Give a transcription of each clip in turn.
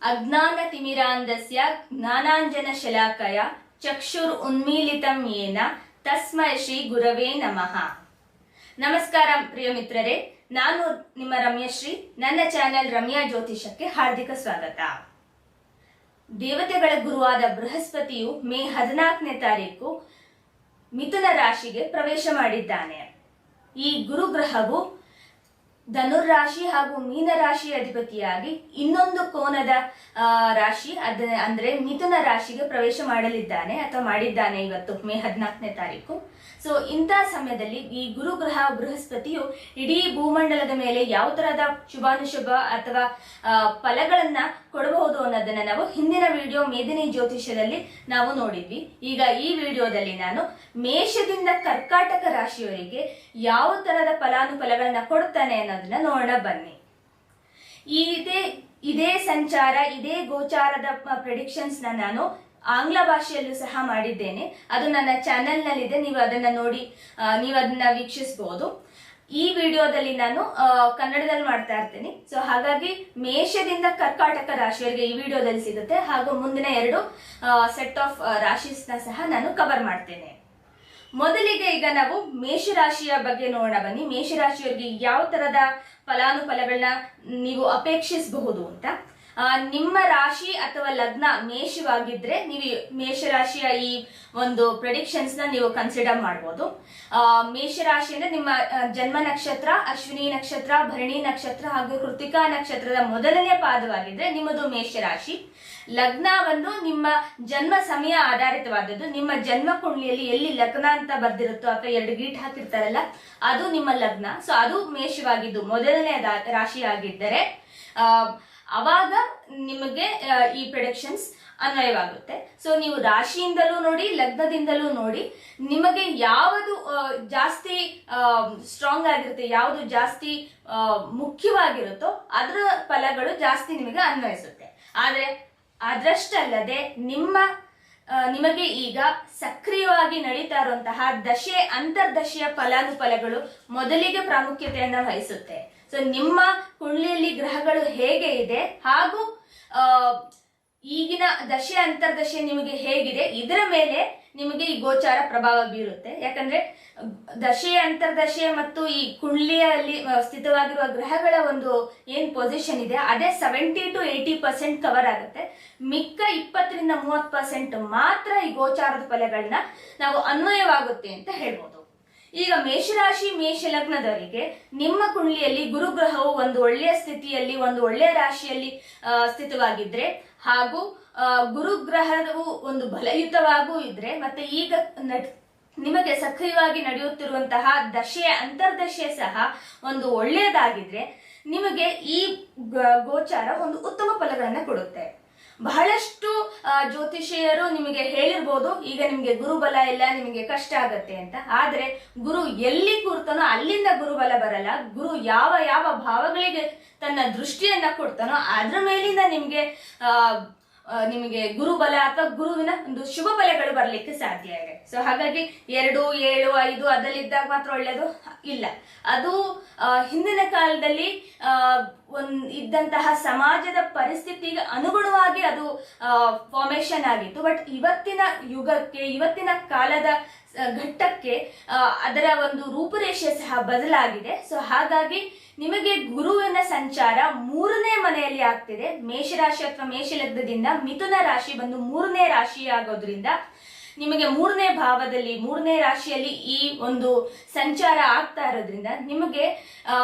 ಅಜ್ಞಾನತಿಮಿರಾಂಧಸ್ಯ ಜ್ಞಾನಾಂಜನಶಲಾಕಯ ಚಕ್ಷುರ್ ಉನ್ಮೀಲಿತಂ ಯೇನ ತಸ್ಮೈ ಶ್ರೀ ಗುರವೇ ನಮಃ. ನಮಸ್ಕಾರ ಪ್ರಿಯ ಮಿತ್ರರೇ, ನಾನು ನಿಮ್ಮ ರಮ್ಯಶ್ರೀ. ನನ್ನ ಚಾನೆಲ್ ರಮ್ಯಾ ಜ್ಯೋತಿಷಕ್ಕೆ ಹಾರ್ದಿಕ ಸ್ವಾಗತ. ದೇವತೆಗಳ ಗುರುವಾದ ಬೃಹಸ್ಪತಿಯು ಮೇ 14ನೇ ತಾರೀಕು ಮಿಥುನ ರಾಶಿಗೆ ಪ್ರವೇಶ ಮಾಡಿದ್ದಾನೆ. ಈ ಗುರುಗ್ರಹವು ಧನುರ್ರಾಶಿ ಹಾಗೂ ಮೀನ ರಾಶಿಯ ಅಧಿಪತಿಯಾಗಿ ಇನ್ನೊಂದು ಕೋನದ ರಾಶಿ ಅಂದ್ರೆ ಮಿಥುನ ರಾಶಿಗೆ ಪ್ರವೇಶ ಮಾಡಲಿದ್ದಾನೆ ಅಥವಾ ಮಾಡಿದ್ದಾನೆ ಇವತ್ತು ಮೇ 14ನೇ ತಾರೀಕು. ಸೊ ಇಂಥ ಸಮಯದಲ್ಲಿ ಈ ಗುರುಗ್ರಹ ಬೃಹಸ್ಪತಿಯು ಇಡೀ ಭೂಮಂಡಲದ ಮೇಲೆ ಯಾವ ತರಹದ ಶುಭಾನುಶುಭ ಅಥವಾ ಫಲಗಳನ್ನ ಕೊಡಬಹುದು ಅನ್ನೋದನ್ನ ನಾವು ಹಿಂದಿನ ವಿಡಿಯೋ ಮೇದಿನಿ ಜ್ಯೋತಿಷ್ಯದಲ್ಲಿ ನಾವು ನೋಡಿದ್ವಿ. ಈಗ ಈ ವಿಡಿಯೋದಲ್ಲಿ ನಾನು ಮೇಷದಿಂದ ಕರ್ಕಾಟಕ ರಾಶಿಯವರಿಗೆ ಯಾವ ತರಹದ ಫಲಾನುಫಲಗಳನ್ನ ಕೊಡ್ತಾನೆ ಅನ್ನೋದನ್ನ ನೋಡೋಣ ಬನ್ನಿ. ಇದೇ ಸಂಚಾರ, ಇದೇ ಗೋಚಾರದ ಪ್ರೆಡಿಕ್ಷನ್ಸ್ ನಾನು ಆಂಗ್ಲ ಭಾಷೆಯಲ್ಲೂ ಸಹ ಮಾಡಿದ್ದೇನೆ. ಅದು ನನ್ನ ಚಾನೆಲ್ ನಲ್ಲಿದೆ, ನೀವು ಅದನ್ನ ನೋಡಿ ನೀವು ಅದನ್ನ ವೀಕ್ಷಿಸಬಹುದು. ಈ ವಿಡಿಯೋದಲ್ಲಿ ನಾನು ಕನ್ನಡದಲ್ಲಿ ಮಾಡ್ತಾ ಇರ್ತೇನೆ. ಸೊ ಹಾಗಾಗಿ ಮೇಷದಿಂದ ಕರ್ಕಾಟಕ ರಾಶಿಯವರಿಗೆ ಈ ವಿಡಿಯೋದಲ್ಲಿ ಸಿಗುತ್ತೆ, ಹಾಗೂ ಮುಂದಿನ 2 ಸೆಟ್ ಆಫ್ ರಾಶಿಸ್ನ ಸಹ ನಾನು ಕವರ್ ಮಾಡ್ತೇನೆ. ಮೊದಲಿಗೆ ಈಗ ನಾವು ಮೇಷರಾಶಿಯ ಬಗ್ಗೆ ನೋಡೋಣ ಬನ್ನಿ. ಮೇಷರಾಶಿಯವರಿಗೆ ಯಾವ ತರದ ಫಲಾನುಫಲಗಳನ್ನ ನೀವು ಅಪೇಕ್ಷಿಸಬಹುದು ಅಂತ. ನಿಮ್ಮ ರಾಶಿ ಅಥವಾ ಲಗ್ನ ಮೇಷವಾಗಿದ್ರೆ ನೀವು ಮೇಷರಾಶಿಯ ಈ ಒಂದು ಪ್ರೆಡಿಕ್ಷನ್ಸ್ ನ ನೀವು ಕನ್ಸಿಡರ್ ಮಾಡಬಹುದು. ಮೇಷರಾಶಿ ಅಂದ್ರೆ ನಿಮ್ಮ ಜನ್ಮ ನಕ್ಷತ್ರ ಅಶ್ವಿನಿ ನಕ್ಷತ್ರ, ಭರಣಿ ನಕ್ಷತ್ರ ಹಾಗೂ ಕೃತಿಕಾ ನಕ್ಷತ್ರದ ಮೊದಲನೇ ಪಾದವಾಗಿದ್ರೆ ನಿಮ್ಮದು ಮೇಷರಾಶಿ. ಲಗ್ನ ಒಂದು ನಿಮ್ಮ ಜನ್ಮ ಸಮಯ ಆಧಾರಿತವಾದದ್ದು. ನಿಮ್ಮ ಜನ್ಮ ಕುಂಡ್ಲಿಯಲ್ಲಿ ಎಲ್ಲಿ ಲಗ್ನ ಅಂತ ಬರ್ದಿರುತ್ತೋ ಅಥವಾ 2 ಗೀಟ್ ಹಾಕಿರ್ತಾರಲ್ಲ ಅದು ನಿಮ್ಮ ಲಗ್ನ. ಸೊ ಅದು ಮೇಷವಾಗಿದ್ದು ಮೊದಲನೇ ರಾಶಿ ಆಗಿದ್ದರೆ ಅವಾಗ ನಿಮಗೆ ಈ ಪ್ರೆಡಿಕ್ಷನ್ಸ್ ಅನ್ವಯವಾಗುತ್ತೆ. ಸೊ ನೀವು ರಾಶಿಯಿಂದಲೂ ನೋಡಿ, ಲಗ್ನದಿಂದಲೂ ನೋಡಿ, ನಿಮಗೆ ಯಾವುದು ಜಾಸ್ತಿ ಸ್ಟ್ರಾಂಗ್ ಆಗಿರುತ್ತೆ, ಯಾವುದು ಜಾಸ್ತಿ ಮುಖ್ಯವಾಗಿರುತ್ತೋ ಅದರ ಫಲಗಳು ಜಾಸ್ತಿ ನಿಮಗೆ ಅನ್ವಯಿಸುತ್ತೆ. ಆದ್ರೆ ಅದರಷ್ಟಲ್ಲದೆ ನಿಮಗೆ ಈಗ ಸಕ್ರಿಯವಾಗಿ ನಡೀತಾ ಇರುವಂತಹ ದಶೆ ಅಂತರ್ದಶೆಯ ಫಲಾನುಫಲಗಳು ಮೊದಲಿಗೆ ಪ್ರಾಮುಖ್ಯತೆಯನ್ನು ವಹಿಸುತ್ತೆ. ಸೊ ನಿಮ್ಮ ಕುಂಡ್ಲಿಯಲ್ಲಿ ಗ್ರಹಗಳು ಹೇಗೆ ಇದೆ ಹಾಗೂ ಈಗಿನ ದಶೆ ಅಂತರ್ದಶೆ ನಿಮಗೆ ಹೇಗಿದೆ ಇದರ ಮೇಲೆ ನಿಮಗೆ ಈ ಗೋಚಾರ ಪ್ರಭಾವ ಬೀರುತ್ತೆ. ಯಾಕಂದ್ರೆ ದಶೆ ಅಂತರ್ದಶೆ ಮತ್ತು ಈ ಕುಂಡ್ಲಿಯಲ್ಲಿ ಸ್ಥಿತವಾಗಿರುವ ಗ್ರಹಗಳ ಒಂದು ಏನ್ ಪೊಸಿಷನ್ ಇದೆ ಅದೇ 70 to 80% ಕವರ್ ಆಗುತ್ತೆ. ಮಿಕ್ಕ 20 to 30% ಮಾತ್ರ ಈ ಗೋಚಾರದ ಫಲಗಳನ್ನ ನಾವು ಅನ್ವಯವಾಗುತ್ತೆ ಅಂತ ಹೇಳ್ಬೋದು. ಈಗ ಮೇಷರಾಶಿ ಮೇಷ ಲಗ್ನದವರಿಗೆ ನಿಮ್ಮ ಕುಂಡ್ಲಿಯಲ್ಲಿ ಗುರುಗ್ರಹವು ಒಂದು ಒಳ್ಳೆಯ ಸ್ಥಿತಿಯಲ್ಲಿ, ಒಂದು ಒಳ್ಳೆಯ ರಾಶಿಯಲ್ಲಿ ಸ್ಥಿತವಾಗಿದ್ರೆ ಹಾಗೂ ಗುರುಗ್ರಹವು ಒಂದು ಬಲಯುತವಾಗೂ ಇದ್ರೆ, ಮತ್ತೆ ಈಗ ನಿಮಗೆ ಸಕ್ರಿಯವಾಗಿ ನಡೆಯುತ್ತಿರುವಂತಹ ದಶೆ ಅಂತರ್ದಶೆ ಸಹ ಒಂದು ಒಳ್ಳೆಯದಾಗಿದ್ರೆ ನಿಮಗೆ ಈ ಗೋಚಾರ ಒಂದು ಉತ್ತಮ ಫಲಗಳನ್ನ ಕೊಡುತ್ತೆ. ಬಹಳಷ್ಟು ಜ್ಯೋತಿಷಿಯರು ನಿಮಗೆ ಹೇಳಿರ್ಬೋದು ಈಗ ನಿಮ್ಗೆ ಗುರುಬಲ ಇಲ್ಲ, ನಿಮಗೆ ಕಷ್ಟ ಆಗತ್ತೆ ಅಂತ. ಆದ್ರೆ ಗುರು ಎಲ್ಲಿ ಕೂರ್ತಾನೋ ಅಲ್ಲಿಂದ ಗುರುಬಲ ಬರಲ್ಲ. ಗುರು ಯಾವ ಯಾವ ಭಾವಗಳಿಗೆ ತನ್ನ ದೃಷ್ಟಿಯನ್ನ ಕೊಡ್ತಾನೋ ಅದ್ರ ಮೇಲಿಂದ ನಿಮಗೆ ಗುರುಬಲ ಅಥವಾ ಗುರುವಿನ ಒಂದು ಶುಭ ಫಲಗಳು ಬರ್ಲಿಕ್ಕೆ ಸಾಧ್ಯ ಇದೆ. ಸೊ ಹಾಗಾಗಿ 2, 7, 5 ಅದಲ್ಲಿದ್ದಾಗ ಮಾತ್ರ ಒಳ್ಳೇದು ಇಲ್ಲ. ಅದು ಹಿಂದಿನ ಕಾಲದಲ್ಲಿ ಇದ್ದಂತಹ ಸಮಾಜದ ಪರಿಸ್ಥಿತಿಗೆ ಅನುಗುಣವಾಗಿ ಅದು ಫಾರ್ಮೇಶನ್ ಆಗಿತ್ತು. ಬಟ್ ಇವತ್ತಿನ ಯುಗಕ್ಕೆ, ಇವತ್ತಿನ ಕಾಲದ ಘಟ್ಟಕ್ಕೆ ಅದರ ಒಂದು ರೂಪುರೇಷೆ ಸಹ ಬದಲಾಗಿದೆ. ಸೊ ಹಾಗಾಗಿ ನಿಮಗೆ ಗುರುವಿನ ಸಂಚಾರ 3ನೇ ಮನೆಯಲ್ಲಿ ಆಗ್ತಿದೆ. ಮೇಷರಾಶಿ ಅಥವಾ ಮೇಷ ಲಗ್ನದಿಂದ ಮಿಥುನ ರಾಶಿ ಬಂದು 3ನೇ ರಾಶಿ ಆಗೋದ್ರಿಂದ ನಿಮಗೆ 3ನೇ ಭಾವದಲ್ಲಿ, 3ನೇ ರಾಶಿಯಲ್ಲಿ ಈ ಒಂದು ಸಂಚಾರ ಆಗ್ತಾ ಇರೋದ್ರಿಂದ ನಿಮಗೆ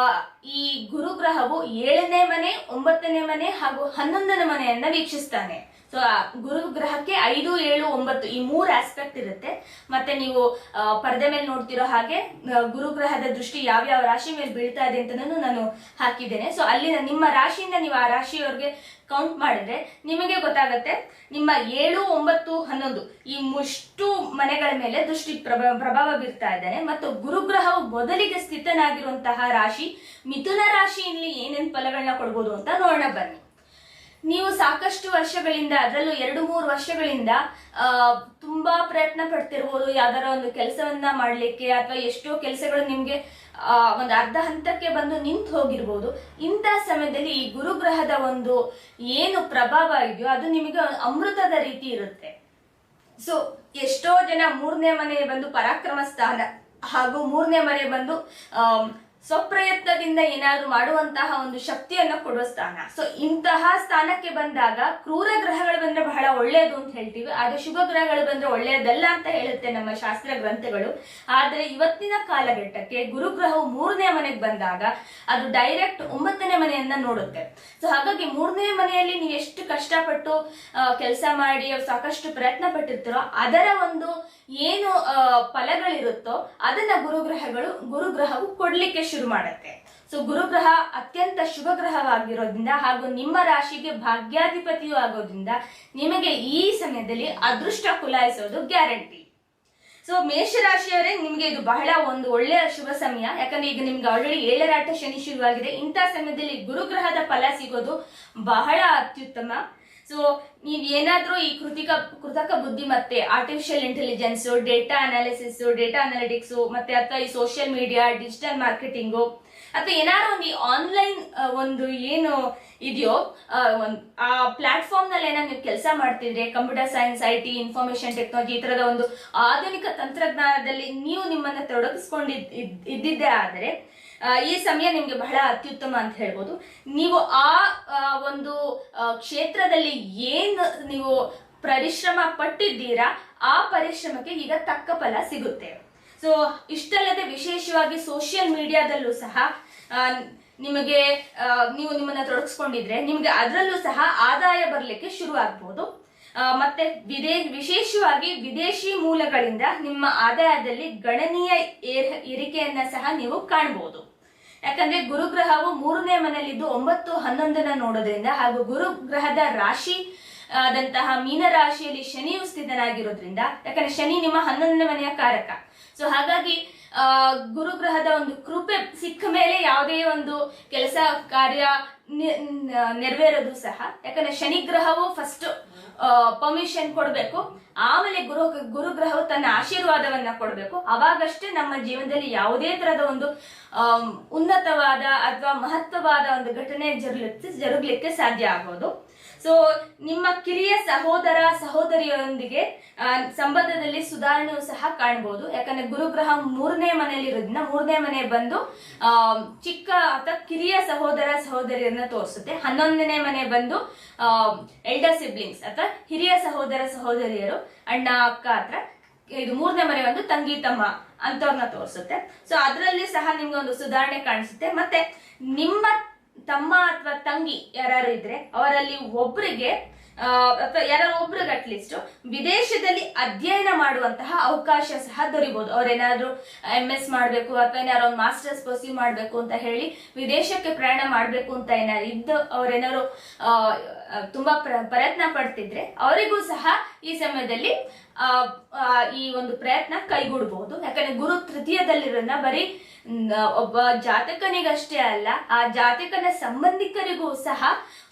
ಈ ಗುರುಗ್ರಹವು 7ನೇ ಮನೆ, 9ನೇ ಮನೆ ಹಾಗೂ 11ನೇ ಮನೆಯನ್ನ ವೀಕ್ಷಿಸ್ತಾನೆ. ಸೊ ಗುರುಗ್ರಹಕ್ಕೆ 5, 7, 9 ಈ 3 ಆಸ್ಪೆಕ್ಟ್ ಇರುತ್ತೆ. ಮತ್ತೆ ನೀವು ಪರದೆ ಮೇಲೆ ನೋಡ್ತಿರೋ ಹಾಗೆ ಗುರುಗ್ರಹದ ದೃಷ್ಟಿ ಯಾವ್ಯಾವ ರಾಶಿ ಮೇಲೆ ಬೀಳ್ತಾ ಇದೆ ಅಂತ ನಾನು ಹಾಕಿದ್ದೇನೆ. ಸೊ ಅಲ್ಲಿ ನಿಮ್ಮ ರಾಶಿಯಿಂದ ನೀವು ಆ ರಾಶಿಯವರೆಗೆ ಕೌಂಟ್ ಮಾಡಿದ್ರೆ ನಿಮಗೆ ಗೊತ್ತಾಗತ್ತೆ ನಿಮ್ಮ 7, 9, 11 ಈ 3 ಮನೆಗಳ ಮೇಲೆ ದೃಷ್ಟಿ ಪ್ರಭಾವ ಬೀರ್ತಾ ಇದ್ದಾನೆ. ಮತ್ತು ಗುರುಗ್ರಹವು ಮೊದಲಿಗೆ ಸ್ಥಿತನಾಗಿರುವಂತಹ ರಾಶಿ ಮಿಥುನ ರಾಶಿಯಲ್ಲಿ ಏನೇನ್ ಫಲಗಳನ್ನ ಕೊಡ್ಬೋದು ಅಂತ ನೋಡೋಣ ಬನ್ನಿ. ನೀವು ಸಾಕಷ್ಟು ವರ್ಷಗಳಿಂದ, ಅದರಲ್ಲೂ 2-3 ವರ್ಷಗಳಿಂದ ತುಂಬಾ ಪ್ರಯತ್ನ ಪಡ್ತಿರ್ಬೋದು ಯಾವ್ದಾರ ಒಂದು ಕೆಲಸವನ್ನ ಮಾಡ್ಲಿಕ್ಕೆ, ಅಥವಾ ಎಷ್ಟೋ ಕೆಲಸಗಳು ನಿಮ್ಗೆ ಒಂದು ಅರ್ಧ ಹಂತಕ್ಕೆ ಬಂದು ನಿಂತು ಹೋಗಿರ್ಬೋದು. ಇಂಥ ಸಮಯದಲ್ಲಿ ಈ ಗುರುಗ್ರಹದ ಒಂದು ಏನು ಪ್ರಭಾವ ಇದೆಯೋ ಅದು ನಿಮಗೆ ಅಮೃತದ ರೀತಿ ಇರುತ್ತೆ. ಸೊ ಎಷ್ಟೋ ಜನ 3ನೇ ಮನೆ ಬಂದು ಪರಾಕ್ರಮ ಸ್ಥಾನ, ಹಾಗೂ 3ನೇ ಮನೆ ಬಂದು ಸ್ವಪ್ರಯತ್ನದಿಂದ ಏನಾದ್ರು ಮಾಡುವಂತಹ ಒಂದು ಶಕ್ತಿಯನ್ನು ಕೊಡುವ ಸ್ಥಾನ. ಸೊ ಇಂತಹ ಸ್ಥಾನಕ್ಕೆ ಬಂದಾಗ ಕ್ರೂರ ಗ್ರಹಗಳು ಬಂದ್ರೆ ಬಹಳ ಒಳ್ಳೆಯದು ಅಂತ ಹೇಳ್ತೀವಿ, ಆದ್ರೆ ಶುಭ ಗ್ರಹಗಳು ಬಂದ್ರೆ ಒಳ್ಳೆಯದಲ್ಲ ಅಂತ ಹೇಳುತ್ತೆ ನಮ್ಮ ಶಾಸ್ತ್ರ ಗ್ರಂಥಗಳು. ಆದ್ರೆ ಇವತ್ತಿನ ಕಾಲಘಟ್ಟಕ್ಕೆ ಗುರುಗ್ರಹವು 3ನೇ ಮನೆಗೆ ಬಂದಾಗ ಅದು ಡೈರೆಕ್ಟ್ 9ನೇ ಮನೆಯನ್ನ ನೋಡುತ್ತೆ. ಸೊ ಹಾಗಾಗಿ 3ನೇ ಮನೆಯಲ್ಲಿ ನೀವು ಎಷ್ಟು ಕಷ್ಟಪಟ್ಟು ಕೆಲಸ ಮಾಡಿ ಸಾಕಷ್ಟು ಪ್ರಯತ್ನ ಪಟ್ಟಿರ್ತೀರೋ ಅದರ ಒಂದು ಏನು ಫಲಗಳಿರುತ್ತೋ ಅದನ್ನ ಗುರುಗ್ರಹವು ಕೊಡ್ಲಿಕ್ಕೆ ಶುರು ಮಾಡುತ್ತೆ. ಸೊ ಗುರುಗ್ರಹ ಅತ್ಯಂತ ಶುಭ ಗ್ರಹವಾಗಿರೋದ್ರಿಂದ ಹಾಗೂ ನಿಮ್ಮ ರಾಶಿಗೆ ಭಾಗ್ಯಾಧಿಪತಿಯೂ ಆಗೋದ್ರಿಂದ ನಿಮಗೆ ಈ ಸಮಯದಲ್ಲಿ ಅದೃಷ್ಟ ಕುಲಾಯಿಸೋದು ಗ್ಯಾರಂಟಿ. ಸೊ ಮೇಷರಾಶಿಯವರೇ, ನಿಮ್ಗೆ ಇದು ಬಹಳ ಒಂದು ಒಳ್ಳೆಯ ಶುಭ ಸಮಯ. ಯಾಕಂದ್ರೆ ಈಗ ನಿಮ್ಗೆ ಆಲ್ರೆಡಿ 7ರ ಶನಿ ಶುರುವಾಗಿದೆ. ಇಂಥ ಸಮಯದಲ್ಲಿ ಗುರುಗ್ರಹದ ಫಲ ಸಿಗೋದು ಬಹಳ ಅತ್ಯುತ್ತಮ. ಸೊ ನೀವ್ ಏನಾದ್ರೂ ಈ ಕೃತಕ ಬುದ್ಧಿಮತ್ತೆ, artificial intelligence, data analysis, data analytics, ಮತ್ತೆ ಅಥವಾ ಈ ಸೋಷಿಯಲ್ ಮೀಡಿಯಾ, ಡಿಜಿಟಲ್ ಮಾರ್ಕೆಟಿಂಗು, ಅಥವಾ ಏನಾದ್ರು ಒಂದು ಆನ್ಲೈನ್ ಒಂದು ಏನು ಇದೆಯೋ ಆ ಪ್ಲಾಟ್ಫಾರ್ಮ್ ನಲ್ಲಿ ಏನಾದ್ರು ನೀವು ಕೆಲಸ ಮಾಡ್ತಿದ್ರೆ, computer science, IT, information technology, ಈ ತರದ ಒಂದು ಆಧುನಿಕ ತಂತ್ರಜ್ಞಾನದಲ್ಲಿ ನೀವು ನಿಮ್ಮನ್ನ ತೊಡಗಿಸ್ಕೊಂಡಿದ್ದೇ ಆದ್ರೆ ಈ ಸಮಯ ನಿಮ್ಗೆ ಬಹಳ ಅತ್ಯುತ್ತಮ ಅಂತ ಹೇಳ್ಬೋದು. ನೀವು ಆ ಒಂದು ಕ್ಷೇತ್ರದಲ್ಲಿ ಏನು ನೀವು ಪರಿಶ್ರಮ ಪಟ್ಟಿದ್ದೀರಾ ಆ ಪರಿಶ್ರಮಕ್ಕೆ ಈಗ ತಕ್ಕ ಫಲ ಸಿಗುತ್ತೆ. ಸೊ ಇಷ್ಟಲ್ಲದೆ ವಿಶೇಷವಾಗಿ ಸೋಷಿಯಲ್ ಮೀಡಿಯಾದಲ್ಲೂ ಸಹ ನಿಮಗೆ ನೀವು ನಿಮ್ಮನ್ನ ತೊಡಗಿಸ್ಕೊಂಡಿದ್ರೆ ನಿಮ್ಗೆ ಅದರಲ್ಲೂ ಸಹ ಆದಾಯ ಬರ್ಲಿಕ್ಕೆ ಶುರು ಆಗ್ಬೋದು. ಮತ್ತೆ ವಿಶೇಷವಾಗಿ ವಿದೇಶಿ ಮೂಲಗಳಿಂದ ನಿಮ್ಮ ಆದಾಯದಲ್ಲಿ ಗಣನೀಯ ಏರಿಕೆಯನ್ನ ಸಹ ನೀವು ಕಾಣಬಹುದು. ಯಾಕಂದ್ರೆ ಗುರುಗ್ರಹವು 3ನೇ ಮನೆಯಲ್ಲಿದ್ದು 9, 11ನ ನೋಡೋದ್ರಿಂದ, ಹಾಗೂ ಗುರುಗ್ರಹದ ರಾಶಿ ಆದಂತಹ ಮೀನ ರಾಶಿಯಲ್ಲಿ ಶನಿಯು ಸ್ಥಿತನಾಗಿರೋದ್ರಿಂದ, ಯಾಕಂದ್ರೆ ಶನಿ ನಿಮ್ಮ 11ನೇ ಮನೆಯ ಕಾರಕ. ಸೊ ಹಾಗಾಗಿ ಗುರುಗ್ರಹದ ಒಂದು ಕೃಪೆ ಸಿಕ್ಕ ಮೇಲೆ ಯಾವುದೇ ಒಂದು ಕೆಲಸ ಕಾರ್ಯ ನೆರವೇರೋದು ಸಹ. ಯಾಕಂದ್ರೆ ಶನಿ ಗ್ರಹವು ಫಸ್ಟ್ ಪರ್ಮಿಷನ್ ಕೊಡ್ಬೇಕು, ಆಮೇಲೆ ಗುರುಗ್ರಹವು ತನ್ನ ಆಶೀರ್ವಾದವನ್ನ ಕೊಡ್ಬೇಕು. ಅವಾಗಷ್ಟೇ ನಮ್ಮ ಜೀವನದಲ್ಲಿ ಯಾವುದೇ ತರದ ಒಂದು ಉನ್ನತವಾದ ಅಥವಾ ಮಹತ್ವವಾದ ಒಂದು ಘಟನೆ ಜರುಗಲಿಕ್ಕೆ ಸಾಧ್ಯ ಆಗೋದು. ಸೊ ನಿಮ್ಮ ಕಿರಿಯ ಸಹೋದರ ಸಹೋದರಿಯರೊಂದಿಗೆ ಸಂಬಂಧದಲ್ಲಿ ಸುಧಾರಣೆಯೂ ಸಹ ಕಾಣಬಹುದು. ಯಾಕಂದ್ರೆ ಗುರುಗ್ರಹ 3ನೇ ಮನೆಯಲ್ಲಿ ಇರೋದ್ರಿಂದ 3ನೇ ಮನೆ ಬಂದು ಚಿಕ್ಕ ಅಥವಾ ಕಿರಿಯ ಸಹೋದರ ಸಹೋದರಿಯರನ್ನ ತೋರಿಸುತ್ತೆ. 11ನೇ ಮನೆ ಬಂದು ಎಲ್ಡರ್ ಸಿಬ್ಲಿಂಗ್ಸ್ ಅಥವಾ ಹಿರಿಯ ಸಹೋದರ ಸಹೋದರಿಯರು, ಅಣ್ಣ ಅಕ್ಕ ಹತ್ರ. ಇದು 3ನೇ ಮನೆ ಒಂದು ತಂಗಿ ತಮ್ಮ ಅಂತವ್ರನ್ನ ತೋರಿಸುತ್ತೆ. ಸೊ ಅದರಲ್ಲಿ ಸಹ ನಿಮ್ಗೆ ಒಂದು ಸುಧಾರಣೆ ಕಾಣಿಸುತ್ತೆ. ಮತ್ತೆ ನಿಮ್ಮ ತಮ್ಮ ಅಥವಾ ತಂಗಿ ಯಾರು ಇದ್ರೆ ಅವರಲ್ಲಿ ಒಬ್ರಿಗೆ ಅಥವಾ ಯಾರು ಒಬ್ರಿಗೆ ಅಟ್ಲೀಸ್ಟ್ ವಿದೇಶದಲ್ಲಿ ಅಧ್ಯಯನ ಮಾಡುವಂತಹ ಅವಕಾಶ ಸಹ ದೊರೀಬಹುದು. ಅವ್ರೇನಾದ್ರು MS ಮಾಡ್ಬೇಕು ಅಥವಾ ಏನಾದ್ರು ಒಂದು ಮಾಸ್ಟರ್ಸ್ ಪರ್ಸ್ಯೂ ಮಾಡ್ಬೇಕು ಅಂತ ಹೇಳಿ ವಿದೇಶಕ್ಕೆ ಪ್ರಯಾಣ ಮಾಡ್ಬೇಕು ಅಂತ ಏನಾದ್ರು ಇದ್ದು ಅವ್ರೇನಾದ್ರು ತುಂಬಾ ಪ್ರಯತ್ನ ಪಡ್ತಿದ್ರೆ ಅವರಿಗೂ ಸಹ ಈ ಸಮಯದಲ್ಲಿ ಈ ಒಂದು ಪ್ರಯತ್ನ ಕೈಗೂಡಬಹುದು. ಯಾಕಂದ್ರೆ ಗುರು ತೃತೀಯದಲ್ಲಿರೋದ್ರಿಂದ ಬರೀ ಒಬ್ಬ ಜಾತಕನಿಗಷ್ಟೇ ಅಲ್ಲ, ಆ ಜಾತಕನ ಸಂಬಂಧಿಕರಿಗೂ ಸಹ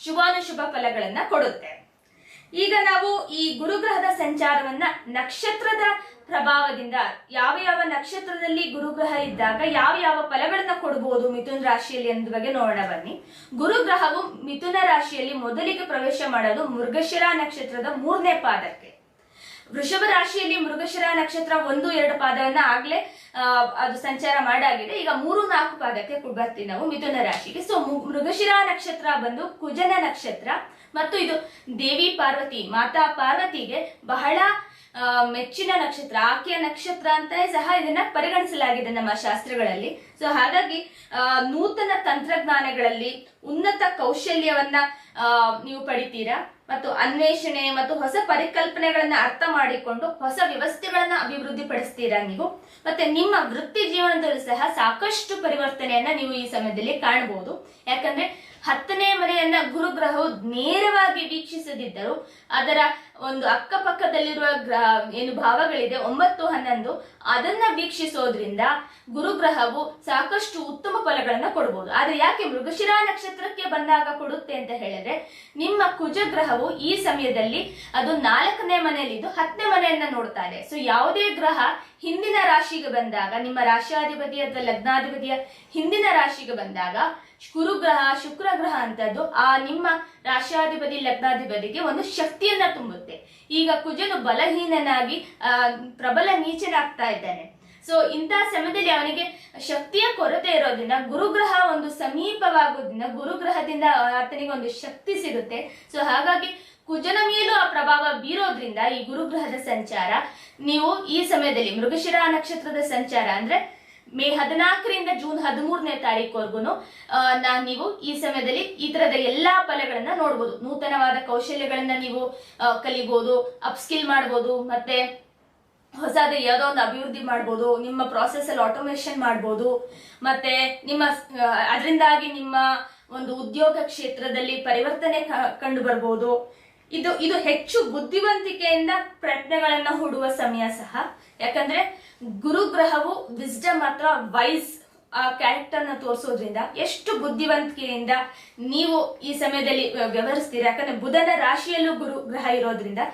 ಶುಭಾನುಶುಭ ಫಲಗಳನ್ನ ಕೊಡುತ್ತೆ. ಈಗ ನಾವು ಈ ಗುರುಗ್ರಹದ ಸಂಚಾರವನ್ನ ನಕ್ಷತ್ರದ ಪ್ರಭಾವದಿಂದ ಯಾವ ಯಾವ ನಕ್ಷತ್ರದಲ್ಲಿ ಗುರುಗ್ರಹ ಇದ್ದಾಗ ಯಾವ ಯಾವ ಫಲಗಳನ್ನ ಕೊಡಬಹುದು ಮಿಥುನ ರಾಶಿಯಲ್ಲಿ ಎಂದ ಬಗ್ಗೆ ನೋಡೋಣ ಬನ್ನಿ. ಗುರುಗ್ರಹವು ಮಿಥುನ ರಾಶಿಯಲ್ಲಿ ಮೊದಲಿಗೆ ಪ್ರವೇಶ ಮಾಡೋದು ಮೃಗಶಿರ ನಕ್ಷತ್ರದ 3ನೇ ಪಾದಕ್ಕೆ. ವೃಷಭ ರಾಶಿಯಲ್ಲಿ ಮೃಗಶಿರ ನಕ್ಷತ್ರ 1, 2 ಪಾದವನ್ನ ಆಗ್ಲೇ ಅದು ಸಂಚಾರ ಮಾಡಾಗಿದೆ. ಈಗ 3, 4 ಪಾದಕ್ಕೆ ಬರ್ತೀವಿ ನಾವು ಮಿಥುನ ರಾಶಿಗೆ. ಸೊ ಮೃಗಶಿರ ನಕ್ಷತ್ರ ಬಂದು ಕುಜನ ನಕ್ಷತ್ರ ಮತ್ತು ಇದು ದೇವಿ ಪಾರ್ವತಿ, ಮಾತಾ ಪಾರ್ವತಿಗೆ ಬಹಳ ಮೆಚ್ಚಿನ ನಕ್ಷತ್ರ, ಆಕೆಯ ನಕ್ಷತ್ರ ಅಂತಾನೆ ಸಹ ಇದನ್ನ ಪರಿಗಣಿಸಲಾಗಿದೆ ನಮ್ಮ ಶಾಸ್ತ್ರಗಳಲ್ಲಿ. ಸೊ ಹಾಗಾಗಿ ನೂತನ ತಂತ್ರಜ್ಞಾನಗಳಲ್ಲಿ ಉನ್ನತ ಕೌಶಲ್ಯವನ್ನ ನೀವು ಪಡಿತೀರಾ ಮತ್ತು ಅನ್ವೇಷಣೆ ಮತ್ತು ಹೊಸ ಪರಿಕಲ್ಪನೆಗಳನ್ನ ಅರ್ಥ ಮಾಡಿಕೊಂಡು ಹೊಸ ವ್ಯವಸ್ಥೆಗಳನ್ನ ಅಭಿವೃದ್ಧಿ ಪಡಿಸ್ತೀರಾ ನೀವು. ಮತ್ತೆ ನಿಮ್ಮ ವೃತ್ತಿ ಜೀವನದಲ್ಲೂ ಸಹ ಸಾಕಷ್ಟು ಪರಿವರ್ತನೆಯನ್ನ ನೀವು ಈ ಸಮಯದಲ್ಲಿ ಕಾಣಬಹುದು. ಯಾಕಂದ್ರೆ 10ನೇ ಮನೆಯನ್ನ ಗುರುಗ್ರಹವು ನೇರವಾಗಿ ವೀಕ್ಷಿಸದಿದ್ದರೂ ಅದರ ಒಂದು ಅಕ್ಕಪಕ್ಕದಲ್ಲಿರುವ ಏನು ಭಾವಗಳಿದೆ 9, 11 ಅದನ್ನ ವೀಕ್ಷಿಸೋದ್ರಿಂದ ಗುರುಗ್ರಹವು ಸಾಕಷ್ಟು ಉತ್ತಮ ಫಲಗಳನ್ನ ಕೊಡಬಹುದು. ಆದ್ರೆ ಯಾಕೆ ಮೃಗಶಿರ ನಕ್ಷತ್ರಕ್ಕೆ ಬಂದಾಗ ಕೊಡುತ್ತೆ ಅಂತ ಹೇಳಿದ್ರೆ, ನಿಮ್ಮ ಕುಜಗ್ರಹವು ಈ ಸಮಯದಲ್ಲಿ ಅದು 4ನೇ ಮನೆಯಲ್ಲಿದ್ದು 10ನೇ ಮನೆಯನ್ನ ನೋಡ್ತಾ ಇದೆ. ಸೊ ಯಾವುದೇ ಗ್ರಹ ಹಿಂದಿನ ರಾಶಿಗೆ ಬಂದಾಗ, ನಿಮ್ಮ ರಾಶಿಯಾಧಿಪತಿ ಅಥವಾ ಲಗ್ನಾಧಿಪತಿಯ ಹಿಂದಿನ ರಾಶಿಗೆ ಬಂದಾಗ ಗುರುಗ್ರಹ, ಶುಕ್ರ ಗ್ರಹ ಅಂತದ್ದು ಆ ನಿಮ್ಮ ರಾಶಿಯಾಧಿಪತಿ ಲಗ್ನಾಧಿಪತಿಗೆ ಒಂದು ಶಕ್ತಿಯನ್ನ ತುಂಬುತ್ತೆ. ಈಗ ಕುಜನು ಬಲಹೀನನಾಗಿ ಪ್ರಬಲ ನೀಚನಾಗ್ತಾ ಇದ್ದಾನೆ. ಸೊ ಇಂತಹ ಸಮಯದಲ್ಲಿ ಅವನಿಗೆ ಶಕ್ತಿಯ ಕೊರತೆ ಇರೋದ್ರಿಂದ ಗುರುಗ್ರಹ ಒಂದು ಸಮೀಪವಾಗೋದ್ರಿಂದ ಗುರುಗ್ರಹದಿಂದ ಆತನಿಗೆ ಒಂದು ಶಕ್ತಿ ಸಿಗುತ್ತೆ. ಸೊ ಹಾಗಾಗಿ ಕುಜನ ಮೇಲೂ ಆ ಪ್ರಭಾವ ಬೀರೋದ್ರಿಂದ ಈ ಗುರುಗ್ರಹದ ಸಂಚಾರ ನೀವು ಈ ಸಮಯದಲ್ಲಿ ಮೃಗಶಿರ ನಕ್ಷತ್ರದ ಸಂಚಾರ ಅಂದ್ರೆ ಮೇ 14ರಿಂದ ಜೂನ್ 13ನೇ ತಾರೀಕುವರೆಗೂ ನೀವು ಈ ಸಮಯದಲ್ಲಿ ಈ ತರದ ಎಲ್ಲಾ ಫಲಗಳನ್ನ ನೋಡ್ಬೋದು. ನೂತನವಾದ ಕೌಶಲ್ಯಗಳನ್ನ ನೀವು ಕಲಿಬಹುದು, ಅಪ್ಸ್ಕಿಲ್ ಮಾಡ್ಬೋದು, ಮತ್ತೆ ಹೊಸದ ಯಾವುದೋ ಒಂದು ಅಭಿವೃದ್ಧಿ ಮಾಡ್ಬೋದು, ನಿಮ್ಮ ಪ್ರಾಸೆಸ್ ಅಲ್ಲಿ ಆಟೋಮೇಷನ್ ಮಾಡ್ಬೋದು, ಮತ್ತೆ ನಿಮ್ಮ ಅದರಿಂದಾಗಿ ನಿಮ್ಮ ಒಂದು ಉದ್ಯೋಗ ಕ್ಷೇತ್ರದಲ್ಲಿ ಪರಿವರ್ತನೆ ಕಂಡು ಬರ್ಬೋದು. ಇದು ಹೆಚ್ಚು ಬುದ್ಧಿವಂತಿಕೆಯಿಂದ ಪ್ರಯತ್ನಗಳನ್ನ ಹೂಡುವ ಸಮಯ ಸಹ. ಯಾಕಂದ್ರೆ ಗುರುಗ್ರಹವು ವಿಸ್ಡಮ್ ಅಥವಾ ವೈಸ್ ಆ ಕ್ಯಾರೆಕ್ಟರ್ ನ ತೋರಿಸೋದ್ರಿಂದ ಎಷ್ಟು ಬುದ್ಧಿವಂತಿಕೆಯಿಂದ ನೀವು ಈ ಸಮಯದಲ್ಲಿ ವ್ಯವಹರಿಸ್ತೀರಿ. ಯಾಕಂದ್ರೆ ಬುಧನ ರಾಶಿಯಲ್ಲೂ ಗುರು ಗ್ರಹ ಇರೋದ್ರಿಂದ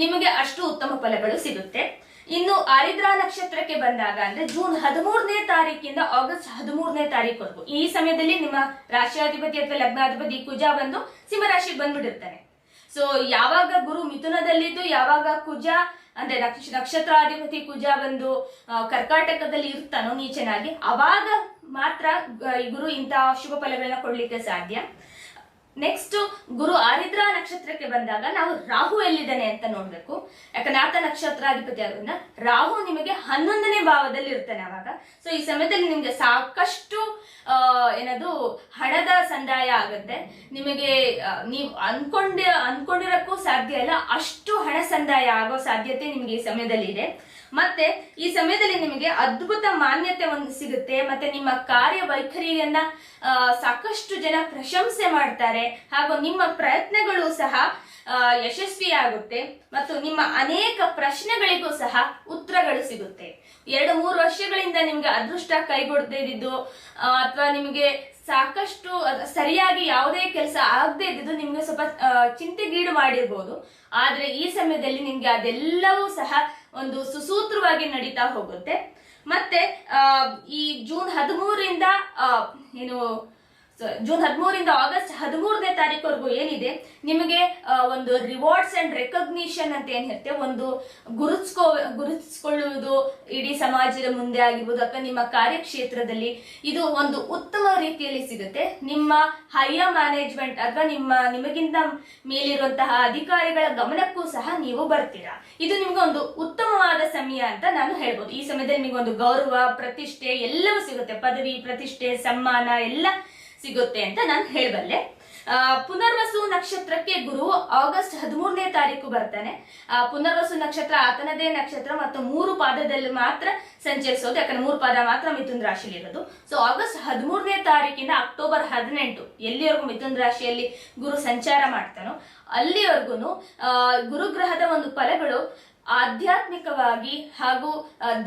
ನಿಮಗೆ ಅಷ್ಟು ಉತ್ತಮ ಫಲಗಳು ಸಿಗುತ್ತೆ. ಇನ್ನು ಆರಿದ್ರಾ ನಕ್ಷತ್ರಕ್ಕೆ ಬಂದಾಗ ಅಂದ್ರೆ ಜೂನ್ 13ನೇ ತಾರೀಕಿಂದ ಆಗಸ್ಟ್ 13ನೇ ತಾರೀಕುವರೆಗೂ ಈ ಸಮಯದಲ್ಲಿ ನಿಮ್ಮ ರಾಶಿಯಾಧಿಪತಿ ಅಥವಾ ಲಗ್ನಾಧಿಪತಿ ಕುಜ ಬಂದು ಸಿಂಹರಾಶಿಗೆ ಬಂದ್ಬಿಟ್ಟಿರ್ತಾನೆ. ಸೊ ಯಾವಾಗ ಗುರು ಮಿಥುನದಲ್ಲಿದ್ದು ಯಾವಾಗ ಕುಜ ಅಂದ್ರೆ ನಕ್ಷತ್ರಾಧಿಪತಿ ಕುಜ ಬಂದು ಕರ್ಕಾಟಕದಲ್ಲಿ ಇರ್ತಾನೋ ನೀಚನಾಗಿ, ಅವಾಗ ಮಾತ್ರ ಗುರು ಇಂತಹ ಶುಭ ಫಲಗಳನ್ನ ಕೊಡ್ಲಿಕ್ಕೆ ಸಾಧ್ಯ. ನೆಕ್ಸ್ಟ್ ಗುರು ಆರಿದ್ರಾ ನಕ್ಷತ್ರಕ್ಕೆ ಬಂದಾಗ ನಾವು ರಾಹು ಎಲ್ಲಿದ್ದಾನೆ ಅಂತ ನೋಡ್ಬೇಕು. ಯಾಕಂದ್ರೆ ಆತ ನಕ್ಷತ್ರಾಧಿಪತಿ ಆಗೋದ್ರಿಂದ ರಾಹು ನಿಮಗೆ 11ನೇ ಭಾವದಲ್ಲಿ ಇರ್ತಾನೆ ಅವಾಗ. ಸೊ ಈ ಸಮಯದಲ್ಲಿ ನಿಮ್ಗೆ ಸಾಕಷ್ಟು ಏನದು ಹಣದ ಸಂದಾಯ ಆಗುತ್ತೆ. ನಿಮಗೆ ನೀವು ಅನ್ಕೊಂಡಿರಕ್ಕೂ ಸಾಧ್ಯ ಇಲ್ಲ ಅಷ್ಟು ಹಣ ಸಂದಾಯ ಆಗೋ ಸಾಧ್ಯತೆ ನಿಮ್ಗೆ ಈ ಸಮಯದಲ್ಲಿ ಇದೆ. ಮತ್ತೆ ಈ ಸಮಯದಲ್ಲಿ ನಿಮಗೆ ಅದ್ಭುತ ಮಾನ್ಯತೆ ಒಂದು ಸಿಗುತ್ತೆ. ಮತ್ತೆ ನಿಮ್ಮ ಕಾರ್ಯವೈಖರಿಯನ್ನ ಸಾಕಷ್ಟು ಜನ ಪ್ರಶಂಸೆ ಮಾಡ್ತಾರೆ. ಹಾಗೂ ನಿಮ್ಮ ಪ್ರಯತ್ನಗಳು ಸಹ ಯಶಸ್ವಿಯಾಗುತ್ತೆ ಮತ್ತು ನಿಮ್ಮ ಅನೇಕ ಪ್ರಶ್ನೆಗಳಿಗೂ ಸಹ ಉತ್ತರಗಳು ಸಿಗುತ್ತೆ. 2-3 ವರ್ಷಗಳಿಂದ ನಿಮ್ಗೆ ಅದೃಷ್ಟ ಕೈಗೊಡದೇ ಇದ್ದಿದ್ದು ಅಥವಾ ನಿಮಗೆ ಸಾಕಷ್ಟು ಸರಿಯಾಗಿ ಯಾವುದೇ ಕೆಲಸ ಆಗದೆ ಇದ್ದಿದ್ದು ನಿಮ್ಗೆ ಸ್ವಲ್ಪ ಚಿಂತೆಗೀಡು ಮಾಡಿರ್ಬೋದು. ಆದ್ರೆ ಈ ಸಮಯದಲ್ಲಿ ನಿಮ್ಗೆ ಅದೆಲ್ಲವೂ ಸಹ ಒಂದು ಸುಸೂತ್ರವಾಗಿ ನಡೀತಾ ಹೋಗುತ್ತೆ. ಮತ್ತೆ ಈ ಜೂನ್ 13ರಿಂದ ಜೂನ್ 13ರಿಂದ ಆಗಸ್ಟ್ 13ನೇ ತಾರೀಕುವರೆಗೂ ಏನಿದೆ ನಿಮಗೆ ಒಂದು ರಿವಾರ್ಡ್ಸ್ ಅಂಡ್ ರೆಕಗ್ನಿಷನ್ ಅಂತ ಏನ್ ಹೇಳ್ತೆ, ಒಂದು ಗುರುತಿಸ್ಕೊಳ್ಳುವುದು ಇಡೀ ಸಮಾಜದ ಮುಂದೆ ಆಗಿರ್ಬೋದು ಅಥವಾ ನಿಮ್ಮ ಕಾರ್ಯಕ್ಷೇತ್ರದಲ್ಲಿ ಇದು ಒಂದು ಉತ್ತಮ ರೀತಿಯಲ್ಲಿ ಸಿಗುತ್ತೆ. ನಿಮ್ಮ ಹೈಯರ್ ಮ್ಯಾನೇಜ್ಮೆಂಟ್ ಅಥವಾ ನಿಮಗಿಂತ ಮೇಲಿರುವಂತಹ ಅಧಿಕಾರಿಗಳ ಗಮನಕ್ಕೂ ಸಹ ನೀವು ಬರ್ತೀರಾ. ಇದು ನಿಮ್ಗೆ ಒಂದು ಉತ್ತಮವಾದ ಸಮಯ ಅಂತ ನಾನು ಹೇಳ್ಬೋದು. ಈ ಸಮಯದಲ್ಲಿ ನಿಮಗೆ ಒಂದು ಗೌರವ, ಪ್ರತಿಷ್ಠೆ ಎಲ್ಲವೂ ಸಿಗುತ್ತೆ. ಪದವಿ, ಪ್ರತಿಷ್ಠೆ, ಸಮ್ಮಾನ ಎಲ್ಲ ಸಿಗುತ್ತೆ ಅಂತ ನಾನು ಹೇಳಬಲ್ಲೆ. ಪುನರ್ವಸು ನಕ್ಷತ್ರಕ್ಕೆ ಗುರು ಆಗಸ್ಟ್ 13ನೇ ತಾರೀಕು ಬರ್ತಾನೆ. ಪುನರ್ವಸು ನಕ್ಷತ್ರ ಆತನದೇ ನಕ್ಷತ್ರ ಮತ್ತು 3 ಪಾದದಲ್ಲಿ ಮಾತ್ರ ಸಂಚರಿಸೋದು. ಯಾಕಂದ್ರೆ 3 ಪಾದ ಮಾತ್ರ ಮಿಥುನ್ ರಾಶಿಯಲ್ಲಿ ಇರೋದು. ಸೊ ಆಗಸ್ಟ್ 13ನೇ ತಾರೀಕಿಂದ ಅಕ್ಟೋಬರ್ 18 ಎಲ್ಲಿವರೆಗೂ ಮಿಥುನ್ ರಾಶಿಯಲ್ಲಿ ಗುರು ಸಂಚಾರ ಮಾಡ್ತಾನೋ ಅಲ್ಲಿವರೆಗೂ ಗುರುಗ್ರಹದ ಒಂದು ಫಲಗಳು ಆಧ್ಯಾತ್ಮಿಕವಾಗಿ ಹಾಗೂ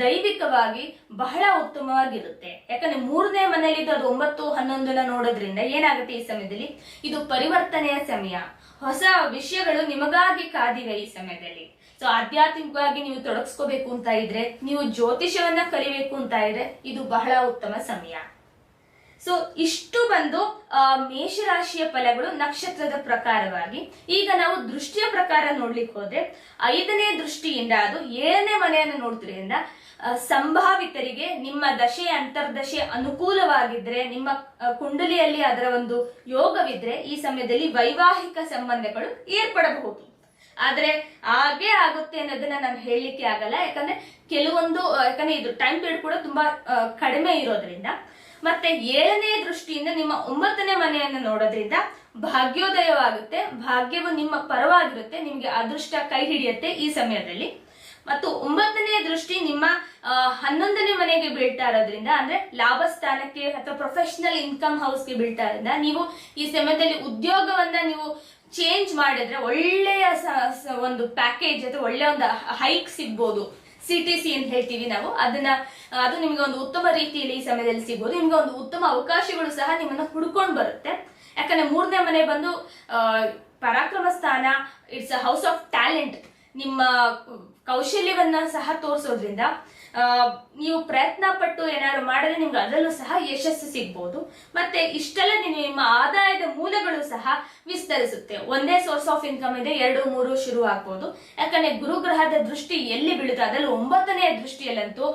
ದೈವಿಕವಾಗಿ ಬಹಳ ಉತ್ತಮವಾಗಿರುತ್ತೆ. ಯಾಕಂದ್ರೆ 3ನೇ ಮನೆಯಲ್ಲಿದ್ದು ಅದು 9, 11 ನೋಡೋದ್ರಿಂದ ಏನಾಗುತ್ತೆ ಈ ಸಮಯದಲ್ಲಿ ಇದು ಪರಿವರ್ತನೆಯ ಸಮಯ. ಹೊಸ ವಿಷಯಗಳು ನಿಮಗಾಗಿ ಕಾದಿವೆ ಈ ಸಮಯದಲ್ಲಿ. ಸೊ ಆಧ್ಯಾತ್ಮಿಕವಾಗಿ ನೀವು ತೊಡಗಿಸ್ಕೋಬೇಕು ಅಂತ ಇದ್ರೆ, ನೀವು ಜ್ಯೋತಿಷವನ್ನ ಕಲಿಬೇಕು ಅಂತ ಇದ್ರೆ ಇದು ಬಹಳ ಉತ್ತಮ ಸಮಯ. ಸೊ ಇಷ್ಟು ಬಂದು ಮೇಷರಾಶಿಯ ಫಲಗಳು ನಕ್ಷತ್ರದ ಪ್ರಕಾರವಾಗಿ. ಈಗ ನಾವು ದೃಷ್ಟಿಯ ಪ್ರಕಾರ ನೋಡ್ಲಿಕ್ಕೆ ಹೋದ್ರೆ 5ನೇ ದೃಷ್ಟಿಯಿಂದ ಅದು 7ನೇ ಮನೆಯನ್ನು ನೋಡ್ತಿರೋದ್ರಿಂದ ಸಂಭಾವಿತರಿಗೆ ನಿಮ್ಮ ದಶೆ ಅಂತರ್ದಶೆ ಅನುಕೂಲವಾಗಿದ್ರೆ, ನಿಮ್ಮ ಕುಂಡಲಿಯಲ್ಲಿ ಅದರ ಒಂದು ಯೋಗವಿದ್ರೆ ಈ ಸಮಯದಲ್ಲಿ ವೈವಾಹಿಕ ಸಂಬಂಧಗಳು ಏರ್ಪಡಬಹುದು. ಆದ್ರೆ ಹಾಗೆ ಆಗುತ್ತೆ ಅನ್ನೋದನ್ನ ನಾನು ಹೇಳಲಿಕ್ಕೆ ಆಗಲ್ಲ. ಯಾಕಂದ್ರೆ ಯಾಕಂದ್ರೆ ಇದು ಟೈಮ್ ಪೀರಿಯಡ್ ಕೂಡ ತುಂಬಾ ಕಡಿಮೆ ಇರೋದ್ರಿಂದ. ಮತ್ತೆ 7ನೇ ದೃಷ್ಟಿಯಿಂದ ನಿಮ್ಮ 9ನೇ ಮನೆಯನ್ನು ನೋಡೋದ್ರಿಂದ ಭಾಗ್ಯೋದಯವಾಗುತ್ತೆ. ಭಾಗ್ಯವು ನಿಮ್ಮ ಪರವಾಗಿರುತ್ತೆ. ನಿಮ್ಗೆ ಅದೃಷ್ಟ ಕೈ ಹಿಡಿಯುತ್ತೆ ಈ ಸಮಯದಲ್ಲಿ. ಮತ್ತು 9ನೇ ದೃಷ್ಟಿ ನಿಮ್ಮ 11ನೇ ಮನೆಗೆ ಬೀಳ್ತಾ ಇರೋದ್ರಿಂದ, ಅಂದ್ರೆ ಲಾಭ ಸ್ಥಾನಕ್ಕೆ ಅಥವಾ ಪ್ರೊಫೆಷನಲ್ ಇನ್ಕಮ್ ಹೌಸ್ಗೆ ಬೀಳ್ತಾ ಇರೋದ್ರಿಂದ ನೀವು ಈ ಸಮಯದಲ್ಲಿ ಉದ್ಯೋಗವನ್ನ ನೀವು ಚೇಂಜ್ ಮಾಡಿದ್ರೆ ಒಳ್ಳೆಯ ಒಂದು ಪ್ಯಾಕೇಜ್ ಅಥವಾ ಒಳ್ಳೆಯ ಒಂದು ಹೈಕ್ ಸಿಗ್ಬೋದು. CTC ಅಂತ ಹೇಳ್ತೀವಿ ನಾವು, ಅದು ನಿಮಗೆ ಒಂದು ಉತ್ತಮ ರೀತಿಯಲ್ಲಿ ಈ ಸಮಯದಲ್ಲಿ ಸಿಗ್ಬೋದು. ನಿಮ್ಗೆ ಒಂದು ಉತ್ತಮ ಅವಕಾಶಗಳು ಸಹ ನಿಮ್ಮನ್ನ ಹುಡ್ಕೊಂಡು ಬರುತ್ತೆ. ಯಾಕಂದ್ರೆ 3ನೇ ಮನೆ ಬಂದು ಪರಾಕ್ರಮ ಸ್ಥಾನ, it's a house of talent. ನಿಮ್ಮ ಕೌಶಲ್ಯವನ್ನ ಸಹ ತೋರಿಸೋದ್ರಿಂದ ನೀವು ಪ್ರಯತ್ನ ಪಟ್ಟು ಏನಾದ್ರು ಮಾಡಿದ್ರೆ ನಿಮ್ಗೆ ಅದರಲ್ಲೂ ಸಹ ಯಶಸ್ಸು ಸಿಗ್ಬೋದು. ಮತ್ತೆ ಇಷ್ಟೆಲ್ಲ ನಿಮ್ಮ ಆದಾಯದ ಮೂಲಗಳು ಸಹ ವಿಸ್ತರಿಸುತ್ತೆ. ಒಂದೇ ಸೋರ್ಸ್ ಆಫ್ ಇನ್ಕಮ್ ಇದೆ, 2, 3 ಶುರು ಆಗ್ಬೋದು. ಯಾಕಂದ್ರೆ ಗುರುಗ್ರಹದ ದೃಷ್ಟಿ ಎಲ್ಲಿ ಬೀಳುತ್ತೆ, ಅದರಲ್ಲೂ 9ನೇ ದೃಷ್ಟಿಯಲ್ಲಂತೂ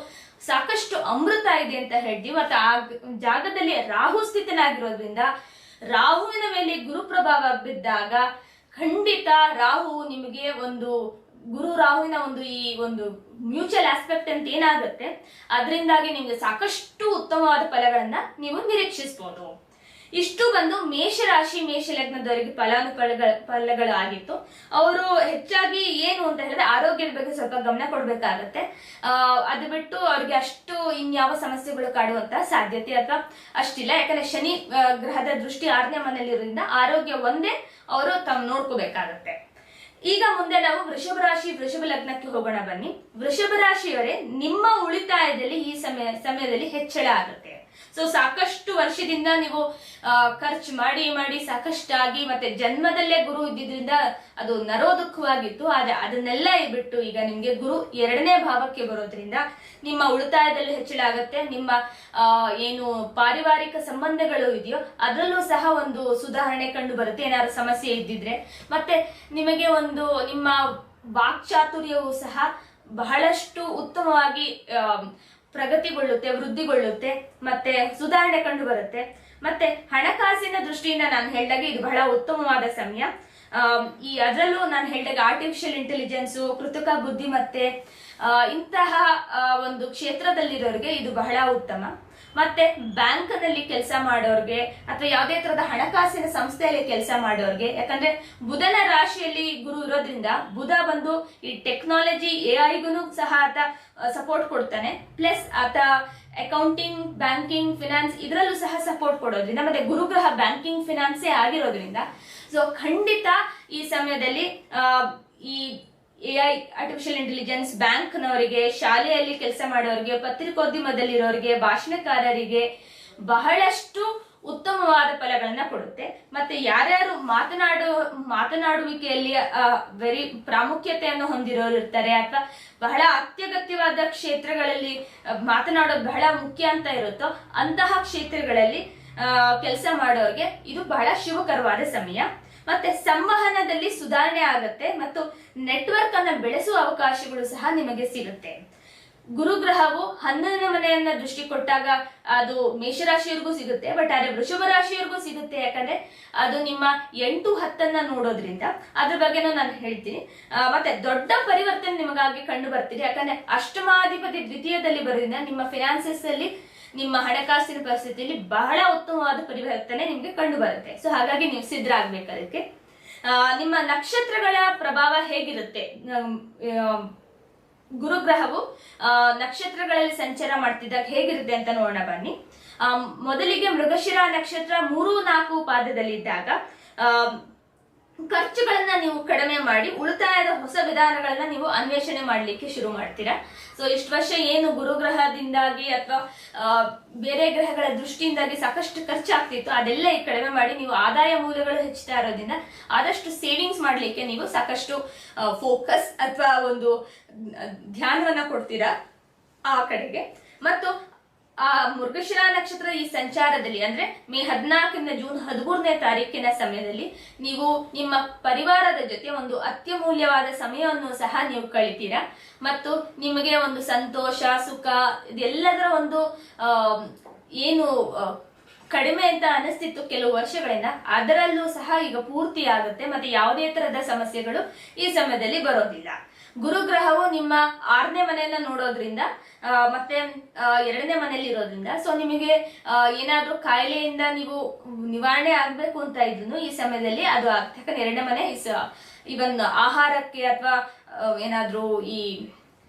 ಸಾಕಷ್ಟು ಅಮೃತ ಇದೆ ಅಂತ ಹೇಳ್ತೀವಿ. ಮತ್ತೆ ಆ ಜಾಗದಲ್ಲಿ ರಾಹು ಸ್ಥಿತನಾಗಿರೋದ್ರಿಂದ ರಾಹುವಿನ ಮೇಲೆ ಗುರು ಪ್ರಭಾವ ಬಿದ್ದಾಗ ಖಂಡಿತ ರಾಹು ನಿಮಗೆ ಗುರು ರಾಹುವಿನ ಈ ಒಂದು ಮ್ಯೂಚುವಲ್ ಆಸ್ಪೆಕ್ಟ್ ಅಂತ ಏನಾಗುತ್ತೆ, ಅದರಿಂದಾಗಿ ನಿಮ್ಗೆ ಸಾಕಷ್ಟು ಉತ್ತಮವಾದ ಫಲಗಳನ್ನ ನೀವು ನಿರೀಕ್ಷಿಸಬಹುದು. ಇಷ್ಟು ಬಂದು ಮೇಷರಾಶಿ ಮೇಷ ಲಗ್ನದವರಿಗೆ ಫಲಗಳು ಆಗಿತ್ತು. ಅವರು ಹೆಚ್ಚಾಗಿ ಏನು ಅಂತ ಹೇಳಿದ್ರೆ ಆರೋಗ್ಯದ ಬಗ್ಗೆ ಸ್ವಲ್ಪ ಗಮನ ಕೊಡ್ಬೇಕಾಗತ್ತೆ. ಅದು ಬಿಟ್ಟು ಅವ್ರಿಗೆ ಅಷ್ಟು ಇನ್ಯಾವ ಸಮಸ್ಯೆಗಳು ಕಾಡುವಂತಹ ಸಾಧ್ಯತೆ ಅಥವಾ ಅಷ್ಟಿಲ್ಲ. ಯಾಕಂದ್ರೆ ಶನಿ ಗ್ರಹದ ದೃಷ್ಟಿ 6ನೇ ಮನೆಯಲ್ಲಿರೋದ್ರಿಂದ ಆರೋಗ್ಯ ಒಂದೇ ಅವರು ನೋಡ್ಕೋಬೇಕಾಗತ್ತೆ. ಈಗ ಮುಂದೆ ನಾವು ವೃಷಭ ರಾಶಿ ವೃಷಭ ಲಗ್ನಕ್ಕೆ ಹೋಗೋಣ ಬನ್ನಿ. ವೃಷಭ ರಾಶಿಯವರೇ, ನಿಮ್ಮ ಉಳಿತಾಯದಲ್ಲಿ ಈ ಸಮಯದಲ್ಲಿ ಹೆಚ್ಚಳ ಆಗುತ್ತೆ. ಸೊ ಸಾಕಷ್ಟು ವರ್ಷದಿಂದ ನೀವು ಖರ್ಚು ಮಾಡಿ ಸಾಕಷ್ಟಾಗಿ, ಮತ್ತೆ ಜನ್ಮದಲ್ಲೇ ಗುರು ಇದ್ದಿದ್ರಿಂದ ಅದು ನರೋದುಃಖವಾಗಿತ್ತು. ಆದ್ರೆ ಅದನ್ನೆಲ್ಲ ಬಿಟ್ಟು ಈಗ ನಿಮ್ಗೆ ಗುರು 2ನೇ ಭಾವಕ್ಕೆ ಬರೋದ್ರಿಂದ ನಿಮ್ಮ ಉಳಿತಾಯದಲ್ಲಿ ಹೆಚ್ಚಳ ಆಗುತ್ತೆ. ನಿಮ್ಮ ಏನು ಪಾರಿವಾರಿಕ ಸಂಬಂಧಗಳು ಇದೆಯೋ ಅದರಲ್ಲೂ ಸಹ ಒಂದು ಸುಧಾರಣೆ ಕಂಡು ಬರುತ್ತೆ, ಏನಾದ್ರು ಸಮಸ್ಯೆ ಇದ್ದಿದ್ರೆ. ಮತ್ತೆ ನಿಮಗೆ ನಿಮ್ಮ ವಾಕ್ಚಾತುರ್ಯವು ಸಹ ಬಹಳಷ್ಟು ಉತ್ತಮವಾಗಿ ಪ್ರಗತಿಗೊಳ್ಳುತ್ತೆ, ವೃದ್ಧಿಗೊಳ್ಳುತ್ತೆ, ಮತ್ತೆ ಸುಧಾರಣೆ ಕಂಡು ಬರುತ್ತೆ. ಮತ್ತೆ ಹಣಕಾಸಿನ ದೃಷ್ಟಿಯಿಂದ ನಾನು ಹೇಳಿದಾಗ ಇದು ಬಹಳ ಉತ್ತಮವಾದ ಸಮಯ. ಅದರಲ್ಲೂ ನಾನು ಹೇಳಿದಾಗ ಆರ್ಟಿಫಿಷಿಯಲ್ ಇಂಟೆಲಿಜೆನ್ಸ್, ಕೃತಕ ಬುದ್ಧಿಮತ್ತೆ ಇಂತಹ ಒಂದು ಕ್ಷೇತ್ರದಲ್ಲಿರೋರಿಗೆ ಇದು ಬಹಳ ಉತ್ತಮ. ಮತ್ತೆ ಬ್ಯಾಂಕ್ ನಲ್ಲಿ ಕೆಲಸ ಮಾಡೋರ್ಗೆ ಅಥವಾ ಯಾವುದೇ ತರದ ಹಣಕಾಸಿನ ಸಂಸ್ಥೆಯಲ್ಲಿ ಕೆಲಸ ಮಾಡೋರ್ಗೆ, ಯಾಕಂದ್ರೆ ಬುಧನ ರಾಶಿಯಲ್ಲಿ ಗುರು ಇರೋದ್ರಿಂದ ಬುಧ ಬಂದು ಈ ಟೆಕ್ನಾಲಜಿ AI ಸಹ ಆತ ಸಪೋರ್ಟ್ ಕೊಡ್ತಾನೆ. ಪ್ಲಸ್ ಆತ ಅಕೌಂಟಿಂಗ್, ಬ್ಯಾಂಕಿಂಗ್, ಫಿನಾನ್ಸ್ ಇದರಲ್ಲೂ ಸಹ ಸಪೋರ್ಟ್ ಕೊಡೋದ್ರಿಂದ, ಮತ್ತೆ ಗುರುಗ್ರಹ ಬ್ಯಾಂಕಿಂಗ್ ಫಿನಾನ್ಸೇ ಆಗಿರೋದ್ರಿಂದ ಸೊ ಖಂಡಿತ ಈ ಸಮಯದಲ್ಲಿ ಈ AI ಆರ್ಟಿಫಿಷಿಯಲ್ ಇಂಟೆಲಿಜೆನ್ಸ್ ಬ್ಯಾಂಕ್ನವರಿಗೆ, ಶಾಲೆಯಲ್ಲಿ ಕೆಲಸ ಮಾಡೋರಿಗೆ, ಪತ್ರಿಕೋದ್ಯಮದಲ್ಲಿರೋರಿಗೆ, ಭಾಷಣಕಾರರಿಗೆ ಬಹಳಷ್ಟು ಉತ್ತಮವಾದ ಫಲಗಳನ್ನ ಕೊಡುತ್ತೆ. ಮತ್ತೆ ಯಾರ್ಯಾರು ಮಾತನಾಡುವಿಕೆಯಲ್ಲಿ ವೆರಿ ಪ್ರಾಮುಖ್ಯತೆಯನ್ನು ಹೊಂದಿರೋರು ಇರ್ತಾರೆ, ಅಥವಾ ಬಹಳ ಅತ್ಯಗತ್ಯವಾದ ಕ್ಷೇತ್ರಗಳಲ್ಲಿ ಮಾತನಾಡೋದು ಬಹಳ ಮುಖ್ಯ ಅಂತ ಇರುತ್ತೋ ಅಂತಹ ಕ್ಷೇತ್ರಗಳಲ್ಲಿ ಕೆಲಸ ಮಾಡೋರಿಗೆ ಇದು ಬಹಳ ಶುಭಕರವಾದ ಸಮಯ. ಮತ್ತೆ ಸಂವಹನದಲ್ಲಿ ಸುಧಾರಣೆ ಆಗುತ್ತೆ ಮತ್ತು ನೆಟ್ವರ್ಕ್ ಅನ್ನ ಬೆಳೆಸುವ ಅವಕಾಶಗಳು ಸಹ ನಿಮಗೆ ಸಿಗುತ್ತೆ. ಗುರುಗ್ರಹವು 11ನೇ ಮನೆಯನ್ನ ದೃಷ್ಟಿ ಕೊಟ್ಟಾಗ ಅದು ಮೇಷರಾಶಿಯವರಿಗೂ ಸಿಗುತ್ತೆ, ಬಟ್ ಆದ್ರೆ ವೃಷಭ ರಾಶಿಯವರಿಗೂ ಸಿಗುತ್ತೆ. ಯಾಕಂದ್ರೆ ಅದು ನಿಮ್ಮ 8, 10 ನೋಡೋದ್ರಿಂದ ಅದ್ರ ಬಗ್ಗೆನೂ ನಾನು ಹೇಳ್ತೀನಿ. ಮತ್ತೆ ದೊಡ್ಡ ಪರಿವರ್ತನೆ ನಿಮಗಾಗಿ ಕಂಡು ಬರ್ತೀರಿ. ಯಾಕಂದ್ರೆ ಅಷ್ಟಮಾಧಿಪತಿ ದ್ವಿತೀಯದಲ್ಲಿ ಬರೋದ್ರಿಂದ ನಿಮ್ಮ ಫಿನಾನ್ಸಸ್ ಅಲ್ಲಿ, ನಿಮ್ಮ ಹಣಕಾಸಿನ ಪರಿಸ್ಥಿತಿಯಲ್ಲಿ ಬಹಳ ಉತ್ತಮವಾದ ಪರಿವರ್ತನೆ ನಿಮ್ಗೆ ಕಂಡು ಬರುತ್ತೆ. ಸೊ ಹಾಗಾಗಿ ನೀವು ಸಿದ್ಧರಾಗ್ಬೇಕು ಅದಕ್ಕೆ. ನಿಮ್ಮ ನಕ್ಷತ್ರಗಳ ಪ್ರಭಾವ ಹೇಗಿರುತ್ತೆ, ಗುರುಗ್ರಹವು ನಕ್ಷತ್ರಗಳಲ್ಲಿ ಸಂಚಾರ ಮಾಡ್ತಿದ್ದಾಗ ಹೇಗಿರುತ್ತೆ ಅಂತ ನೋಡೋಣ ಬನ್ನಿ. ಮೊದಲಿಗೆ ಮೃಗಶಿರ ನಕ್ಷತ್ರ 3, 4 ಪಾದದಲ್ಲಿದ್ದಾಗ ಖರ್ಚುಗಳನ್ನ ನೀವು ಕಡಿಮೆ ಮಾಡಿ ಉಳಿತಾಯದ ಹೊಸ ವಿಧಾನಗಳನ್ನ ನೀವು ಅನ್ವೇಷಣೆ ಮಾಡ್ಲಿಕ್ಕೆ ಶುರು ಮಾಡ್ತೀರಾ. ಸೊ ಇಷ್ಟು ವರ್ಷ ಏನು ಗುರುಗ್ರಹದಿಂದಾಗಿ ಅಥವಾ ಬೇರೆ ಗ್ರಹಗಳ ದೃಷ್ಟಿಯಿಂದಾಗಿ ಸಾಕಷ್ಟು ಖರ್ಚಾಗ್ತಿತ್ತು, ಅದೆಲ್ಲ ಕಡಿಮೆ ಮಾಡಿ ನೀವು ಆದಾಯ ಮೂಲಗಳು ಹೆಚ್ಚುತ್ತಾ ಇರೋದ್ರಿಂದ ಆದಷ್ಟು ಸೇವಿಂಗ್ಸ್ ಮಾಡ್ಲಿಕ್ಕೆ ನೀವು ಸಾಕಷ್ಟು ಫೋಕಸ್ ಅಥವಾ ಒಂದು ಧ್ಯಾನವನ್ನ ಕೊಡ್ತೀರಾ ಆ ಕಡೆಗೆ. ಮತ್ತು ಆ ಮೃಗಶಿರ ನಕ್ಷತ್ರ ಈ ಸಂಚಾರದಲ್ಲಿ ಅಂದ್ರೆ ಮೇ 14ರಿಂದ ಜೂನ್ 13ನೇ ತಾರೀಕಿನ ಸಮಯದಲ್ಲಿ ನೀವು ನಿಮ್ಮ ಪರಿವಾರದ ಜೊತೆ ಒಂದು ಅತ್ಯಮೂಲ್ಯವಾದ ಸಮಯವನ್ನು ಸಹ ನೀವು ಕಳಿತೀರಾ. ಮತ್ತು ನಿಮಗೆ ಒಂದು ಸಂತೋಷ, ಸುಖ ಇದೆಲ್ಲದರ ಒಂದು ಏನು ಕಡಿಮೆ ಅಂತ ಅನಿಸ್ತಿತ್ತು ಕೆಲವು ವರ್ಷಗಳಿಂದ, ಅದರಲ್ಲೂ ಸಹ ಈಗ ಪೂರ್ತಿ ಆಗುತ್ತೆ. ಮತ್ತೆ ಯಾವುದೇ ತರಹದ ಸಮಸ್ಯೆಗಳು ಈ ಸಮಯದಲ್ಲಿ ಬರೋದಿಲ್ಲ. ಗುರುಗ್ರಹವು ನಿಮ್ಮ 6ನೇ ಮನೆಯನ್ನ ನೋಡೋದ್ರಿಂದ ಮತ್ತೆ 2ನೇ ಮನೆಯಲ್ಲಿ ಇರೋದ್ರಿಂದ ಸೊ ನಿಮಗೆ ಏನಾದ್ರೂ ಕಾಯಿಲೆಯಿಂದ ನೀವು ನಿವಾರಣೆ ಆಗ್ಬೇಕು ಅಂತ ಇದ್ರು ಈ ಸಮಯದಲ್ಲಿ ಅದು ಆಗ್ತದೆ. ಯಾಕಂದ್ರೆ 2ನೇ ಮನೆ ಇವನ್ ಆಹಾರಕ್ಕೆ ಅಥವಾ ಏನಾದ್ರೂ ಈ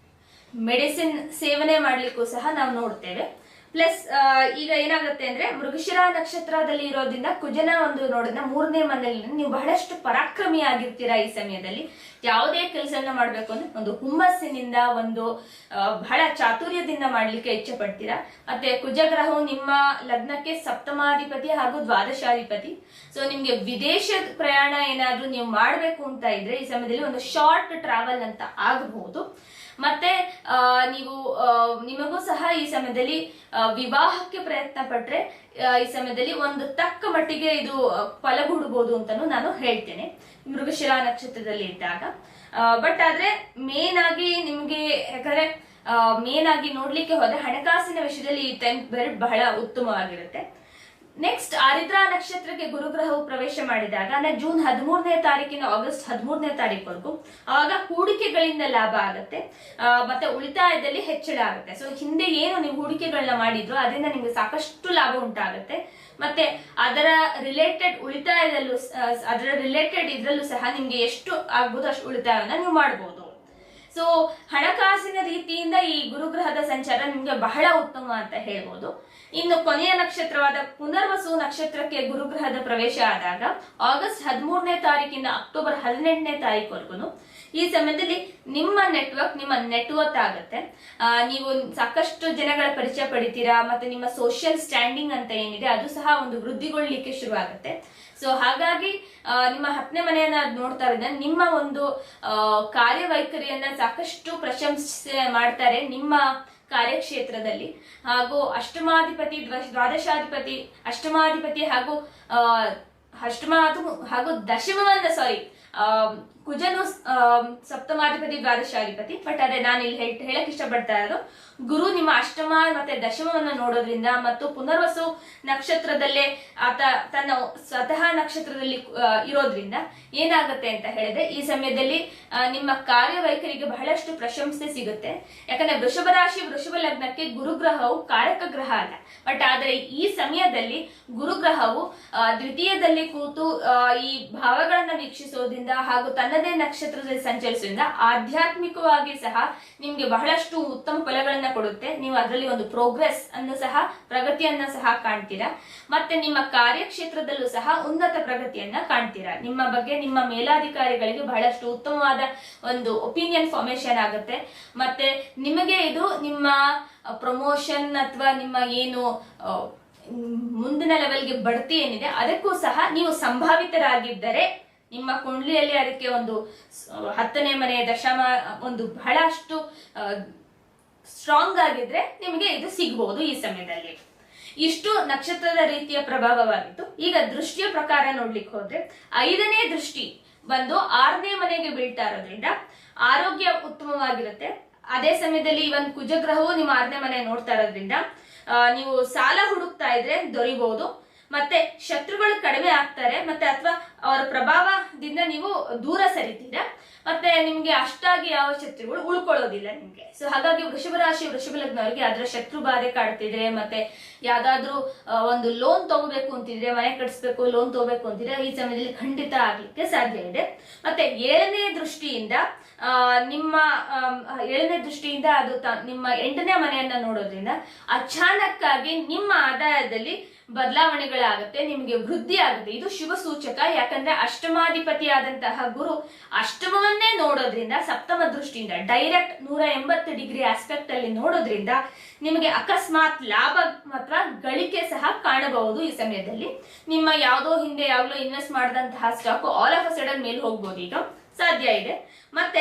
ಮೆಡಿಸಿನ್ ಸೇವನೆ ಮಾಡ್ಲಿಕ್ಕೂ ಸಹ ನಾವು ನೋಡ್ತೇವೆ. ಪ್ಲಸ್ ಈಗ ಏನಾಗುತ್ತೆ ಅಂದ್ರೆ ಮೃಗಶಿರ ನಕ್ಷತ್ರದಲ್ಲಿ ಇರೋದ್ರಿಂದ ಕುಜನ ಒಂದು ನೋಡಿದ್ರೆ 3ನೇ ಮನೆಯಲ್ಲಿ ನೀವು ಬಹಳಷ್ಟು ಪರಾಕ್ರಮಿ ಆಗಿರ್ತೀರಾ. ಈ ಸಮಯದಲ್ಲಿ ಯಾವುದೇ ಕೆಲಸನ ಮಾಡ್ಬೇಕು ಅಂದ್ರೆ ಒಂದು ಹುಮ್ಮಸ್ಸಿನಿಂದ, ಒಂದು ಬಹಳ ಚಾತುರ್ಯದಿಂದ ಮಾಡ್ಲಿಕ್ಕೆ ಇಚ್ಛೆ ಪಡ್ತೀರಾ. ಮತ್ತೆ ಕುಜಗ್ರಹವು ನಿಮ್ಮ ಲಗ್ನಕ್ಕೆ ಸಪ್ತಮಾಧಿಪತಿ ಹಾಗೂ ದ್ವಾದಶಾಧಿಪತಿ. ಸೊ ನಿಮ್ಗೆ ವಿದೇಶ ಪ್ರಯಾಣ ಏನಾದ್ರೂ ನೀವು ಮಾಡ್ಬೇಕು ಅಂತ ಇದ್ರೆ ಈ ಸಮಯದಲ್ಲಿ ಒಂದು ಶಾರ್ಟ್ ಟ್ರಾವೆಲ್ ಅಂತ ಆಗಬಹುದು. ಮತ್ತೆ ನೀವು ನಿಮಗೂ ಸಹ ಈ ಸಮಯದಲ್ಲಿ ವಿವಾಹಕ್ಕೆ ಪ್ರಯತ್ನ ಪಟ್ರೆ ಈ ಸಮಯದಲ್ಲಿ ಒಂದು ತಕ್ಕ ಮಟ್ಟಿಗೆ ಇದು ಫಲಗೂಡಬಹುದು ಅಂತಾನು ನಾನು ಹೇಳ್ತೇನೆ ಮೃಗಶಿರ ನಕ್ಷತ್ರದಲ್ಲಿ ಇದ್ದಾಗ. ಬಟ್ ಆದ್ರೆ ಮೇನ್ ಆಗಿ ನಿಮ್ಗೆ ಯಾಕಂದ್ರೆ ಮೇನ್ ಆಗಿ ನೋಡ್ಲಿಕ್ಕೆ ಹೋದ್ರೆ ಹಣಕಾಸಿನ ವಿಷಯದಲ್ಲಿ ಈ ಟೈಮ್ ಬಹಳ ಉತ್ತಮವಾಗಿರುತ್ತೆ. ನೆಕ್ಸ್ಟ್ ಆರಿದ್ರಾ ನಕ್ಷತ್ರಕ್ಕೆ ಗುರುಗ್ರಹವು ಪ್ರವೇಶ ಮಾಡಿದಾಗ ಅಂದ್ರೆ ಜೂನ್ 13ನೇ ತಾರೀಕಿನ ಆಗಸ್ಟ್ 13ನೇ ತಾರೀಕುವರೆಗೂ ಆವಾಗ ಹೂಡಿಕೆಗಳಿಂದ ಲಾಭ ಆಗುತ್ತೆ, ಮತ್ತೆ ಉಳಿತಾಯದಲ್ಲಿ ಹೆಚ್ಚಳ ಆಗುತ್ತೆ. ಸೊ ಹಿಂದೆ ಏನು ನೀವು ಹೂಡಿಕೆಗಳನ್ನ ಮಾಡಿದ್ರು ಅದರಿಂದ ನಿಮ್ಗೆ ಸಾಕಷ್ಟು ಲಾಭ ಉಂಟಾಗುತ್ತೆ. ಮತ್ತೆ ಅದರ ರಿಲೇಟೆಡ್ ಉಳಿತಾಯದಲ್ಲೂ ಅದರ ರಿಲೇಟೆಡ್ ಇದ್ರಲ್ಲೂ ಸಹ ನಿಮ್ಗೆ ಎಷ್ಟು ಆಗ್ಬೋದು ಅಷ್ಟು ಉಳಿತಾಯವನ್ನ ನೀವು ಮಾಡಬಹುದು. ಸೊ ಹಣಕಾಸಿನ ರೀತಿಯಿಂದ ಈ ಗುರುಗ್ರಹದ ಸಂಚಾರ ನಿಮ್ಗೆ ಬಹಳ ಉತ್ತಮ ಅಂತ ಹೇಳ್ಬೋದು. ಇನ್ನು ಕೊನೆಯ ನಕ್ಷತ್ರವಾದ ಪುನರ್ವಸು ನಕ್ಷತ್ರಕ್ಕೆ ಗುರುಗ್ರಹದ ಪ್ರವೇಶ ಆದಾಗ ಆಗಸ್ಟ್ 13ನೇ ತಾರೀಕಿಂದ ಅಕ್ಟೋಬರ್ 18ನೇ ತಾರೀಕುವರೆಗೂ ಈ ಸಮಯದಲ್ಲಿ ನಿಮ್ಮ ನೆಟ್ವರ್ಕ್ ಆಗುತ್ತೆ. ನೀವು ಸಾಕಷ್ಟು ಜನಗಳ ಪರಿಚಯ ಪಡಿತೀರಾ. ಮತ್ತೆ ನಿಮ್ಮ ಸೋಷಿಯಲ್ ಸ್ಟ್ಯಾಂಡಿಂಗ್ ಅಂತ ಏನಿದೆ ಅದು ಸಹ ಒಂದು ವೃದ್ಧಿಗೊಳ್ಳಿಕ್ಕೆ ಶುರು ಆಗುತ್ತೆ. ಸೊ ಹಾಗಾಗಿ ನಿಮ್ಮ 10ನೇ ಮನೆಯನ್ನ ನೋಡ್ತಾ ಇದ್ದ ನಿಮ್ಮ ಒಂದು ಕಾರ್ಯವೈಖರಿಯನ್ನ ಸಾಕಷ್ಟು ಪ್ರಶಂಸೆ ಮಾಡ್ತಾರೆ ನಿಮ್ಮ ಕಾರ್ಯಕ್ಷೇತ್ರದಲ್ಲಿ. ಹಾಗೂ ಅಷ್ಟಮಾಧಿಪತಿ ಹಾಗೂ ದಶಮವನ್ನ ಕುಜನು ಸಪ್ತಮಾಧಿಪತಿ ದ್ವಾದಶಾಧಿಪತಿ. ಬಟ್ ಅದೇ ನಾನು ಇಲ್ಲಿ ಹೇಳಕ್ ಇಷ್ಟಪಡ್ತಾ ಇರೋದು ಗುರು ನಿಮ್ಮ ಅಷ್ಟಮ ಮತ್ತೆ ದಶಮವನ್ನ ನೋಡೋದ್ರಿಂದ ಮತ್ತು ಪುನರ್ವಸು ನಕ್ಷತ್ರದಲ್ಲೇ ಆತ ತನ್ನ ಸ್ವತಃ ನಕ್ಷತ್ರದಲ್ಲಿ ಇರೋದ್ರಿಂದ ಏನಾಗುತ್ತೆ ಅಂತ ಹೇಳಿದ್ರೆ ಈ ಸಮಯದಲ್ಲಿ ನಿಮ್ಮ ಕಾರ್ಯವೈಖರಿಗೆ ಬಹಳಷ್ಟು ಪ್ರಶಂಸೆ ಸಿಗುತ್ತೆ. ಯಾಕಂದ್ರೆ ವೃಷಭ ರಾಶಿ ವೃಷಭ ಲಗ್ನಕ್ಕೆ ಗುರುಗ್ರಹವು ಕಾರಕ ಗ್ರಹ ಅಲ್ಲ. ಬಟ್ ಆದ್ರೆ ಈ ಸಮಯದಲ್ಲಿ ಗುರುಗ್ರಹವು ದ್ವಿತೀಯದಲ್ಲಿ ಕೂತು ಈ ಭಾವಗಳನ್ನ ವೀಕ್ಷಿಸೋದ್ರಿಂದ ಹಾಗೂ ತನ್ನದೇ ನಕ್ಷತ್ರದಲ್ಲಿ ಸಂಚರಿಸೋದ್ರಿಂದ ಆಧ್ಯಾತ್ಮಿಕವಾಗಿ ಸಹ ನಿಮ್ಗೆ ಬಹಳಷ್ಟು ಉತ್ತಮ ಫಲಗಳನ್ನ ಕೊಡುತ್ತೆ. ನೀವು ಅದರಲ್ಲಿ ಒಂದು ಪ್ರೋಗ್ರೆಸ್ ಅನ್ನು ಸಹ ಪ್ರಗತಿಯನ್ನ ಸಹ ಕಾಣ್ತೀರಾ. ಮತ್ತೆ ನಿಮ್ಮ ಕಾರ್ಯಕ್ಷೇತ್ರದಲ್ಲೂ ಸಹ ಉನ್ನತ ಪ್ರಗತಿಯನ್ನ ಕಾಣ್ತೀರಾ. ನಿಮ್ಮ ಬಗ್ಗೆ ನಿಮ್ಮ ಮೇಲಾಧಿಕಾರಿಗಳಿಗೆ ಬಹಳಷ್ಟು ಉತ್ತಮವಾದ ಒಂದು ಒಪಿನಿಯನ್ ಫಾರ್ಮೇಶನ್ ಆಗುತ್ತೆ. ಮತ್ತೆ ನಿಮಗೆ ಇದು ನಿಮ್ಮ ಪ್ರಮೋಷನ್ ಅಥವಾ ನಿಮ್ಮ ಏನು ಮುಂದಿನ ಲೆವೆಲ್ಗೆ ಬಡ್ತಿ ಏನಿದೆ ಅದಕ್ಕೂ ಸಹ ನೀವು ಸಂಭಾವಿತರಾಗಿದ್ದರೆ ನಿಮ್ಮ ಕುಂಡ್ಲಿಯಲ್ಲಿ ಅದಕ್ಕೆ ಒಂದು 10ನೇ ಮನೆ ದಶಮ ಒಂದು ಬಹಳಷ್ಟು ಸ್ಟ್ರಾಂಗ್ ಆಗಿದ್ರೆ ನಿಮಗೆ ಇದು ಸಿಗಬಹುದು ಈ ಸಮಯದಲ್ಲಿ. ಇಷ್ಟು ನಕ್ಷತ್ರದ ರೀತಿಯ ಪ್ರಭಾವವಾಗಿತ್ತು. ಈಗ ದೃಷ್ಟಿಯ ಪ್ರಕಾರ ನೋಡ್ಲಿಕ್ಕೆ ಹೋದ್ರೆ 5ನೇ ದೃಷ್ಟಿ ಬಂದು 6ನೇ ಮನೆಗೆ ಬೀಳ್ತಾ ಇರೋದ್ರಿಂದ ಆರೋಗ್ಯ ಉತ್ತಮವಾಗಿರುತ್ತೆ. ಅದೇ ಸಮಯದಲ್ಲಿ ಒಂದು ಕುಜಗ್ರಹವು ನಿಮ್ಮ 6ನೇ ಮನೆ ನೋಡ್ತಾ ಇರೋದ್ರಿಂದ ನೀವು ಸಾಲ ಹುಡುಕ್ತಾ ಇದ್ರೆ ದೊರೀಬಹುದು. ಮತ್ತೆ ಶತ್ರುಗಳು ಕಡಿಮೆ ಆಗ್ತಾರೆ. ಮತ್ತೆ ಅಥವಾ ಅವರ ಪ್ರಭಾವದಿಂದ ನೀವು ದೂರ ಸರಿತೀರಾ. ಮತ್ತೆ ನಿಮ್ಗೆ ಅಷ್ಟಾಗಿ ಯಾವ ಶತ್ರುಗಳು ಉಳ್ಕೊಳ್ಳೋದಿಲ್ಲ ನಿಮ್ಗೆ. ಸೊ ಹಾಗಾಗಿ ವೃಷಭ ರಾಶಿ ವೃಷಭ ಲಗ್ನವರಿಗೆ ಅದರ ಶತ್ರು ಬಾಧೆ ಕಾಡ್ತಿದ್ರೆ ಮತ್ತೆ ಯಾವ್ದಾದ್ರು ಒಂದು ಲೋನ್ ತಗೋಬೇಕು ಅಂತಿದ್ರೆ, ಮನೆ ಕಟ್ಸ್ಬೇಕು, ಲೋನ್ ತಗೋಬೇಕು ಅಂತಿದ್ರೆ ಈ ಸಮಯದಲ್ಲಿ ಖಂಡಿತ ಆಗ್ಲಿಕ್ಕೆ ಸಾಧ್ಯ ಇದೆ. ಮತ್ತೆ 7ನೇ ದೃಷ್ಟಿಯಿಂದ ಅದು ನಿಮ್ಮ 8ನೇ ಮನೆಯನ್ನ ನೋಡೋದ್ರಿಂದ ಅಚಾನಕ್ಕಾಗಿ ನಿಮ್ಮ ಆದಾಯದಲ್ಲಿ ಬದಲಾವಣೆಗಳಾಗುತ್ತೆ, ನಿಮ್ಗೆ ವೃದ್ಧಿ ಆಗುತ್ತೆ. ಇದು ಶುಭ ಸೂಚಕ. ಯಾಕಂದ್ರೆ ಅಷ್ಟಮಾಧಿಪತಿ ಆದಂತಹ ಗುರು ಅಷ್ಟಮವನ್ನೇ ನೋಡೋದ್ರಿಂದ ಸಪ್ತಮ ದೃಷ್ಟಿಯಿಂದ ಡೈರೆಕ್ಟ್ 180 ಡಿಗ್ರಿ ಆಸ್ಪೆಕ್ಟ್ ಅಲ್ಲಿ ನೋಡೋದ್ರಿಂದ ನಿಮಗೆ ಅಕಸ್ಮಾತ್ ಲಾಭ ಮಾತ್ರ ಗಳಿಕೆ ಸಹ ಕಾಣಬಹುದು. ಈ ಸಮಯದಲ್ಲಿ ನಿಮ್ಮ ಯಾವುದೋ ಹಿಂದೆ ಯಾವಾಗಲೂ ಇನ್ವೆಸ್ಟ್ ಮಾಡಿದಂತಹ stock all of a sudden ಮೇಲೆ ಹೋಗ್ಬೋದು, ಈಗ ಸಾಧ್ಯ ಇದೆ. ಮತ್ತೆ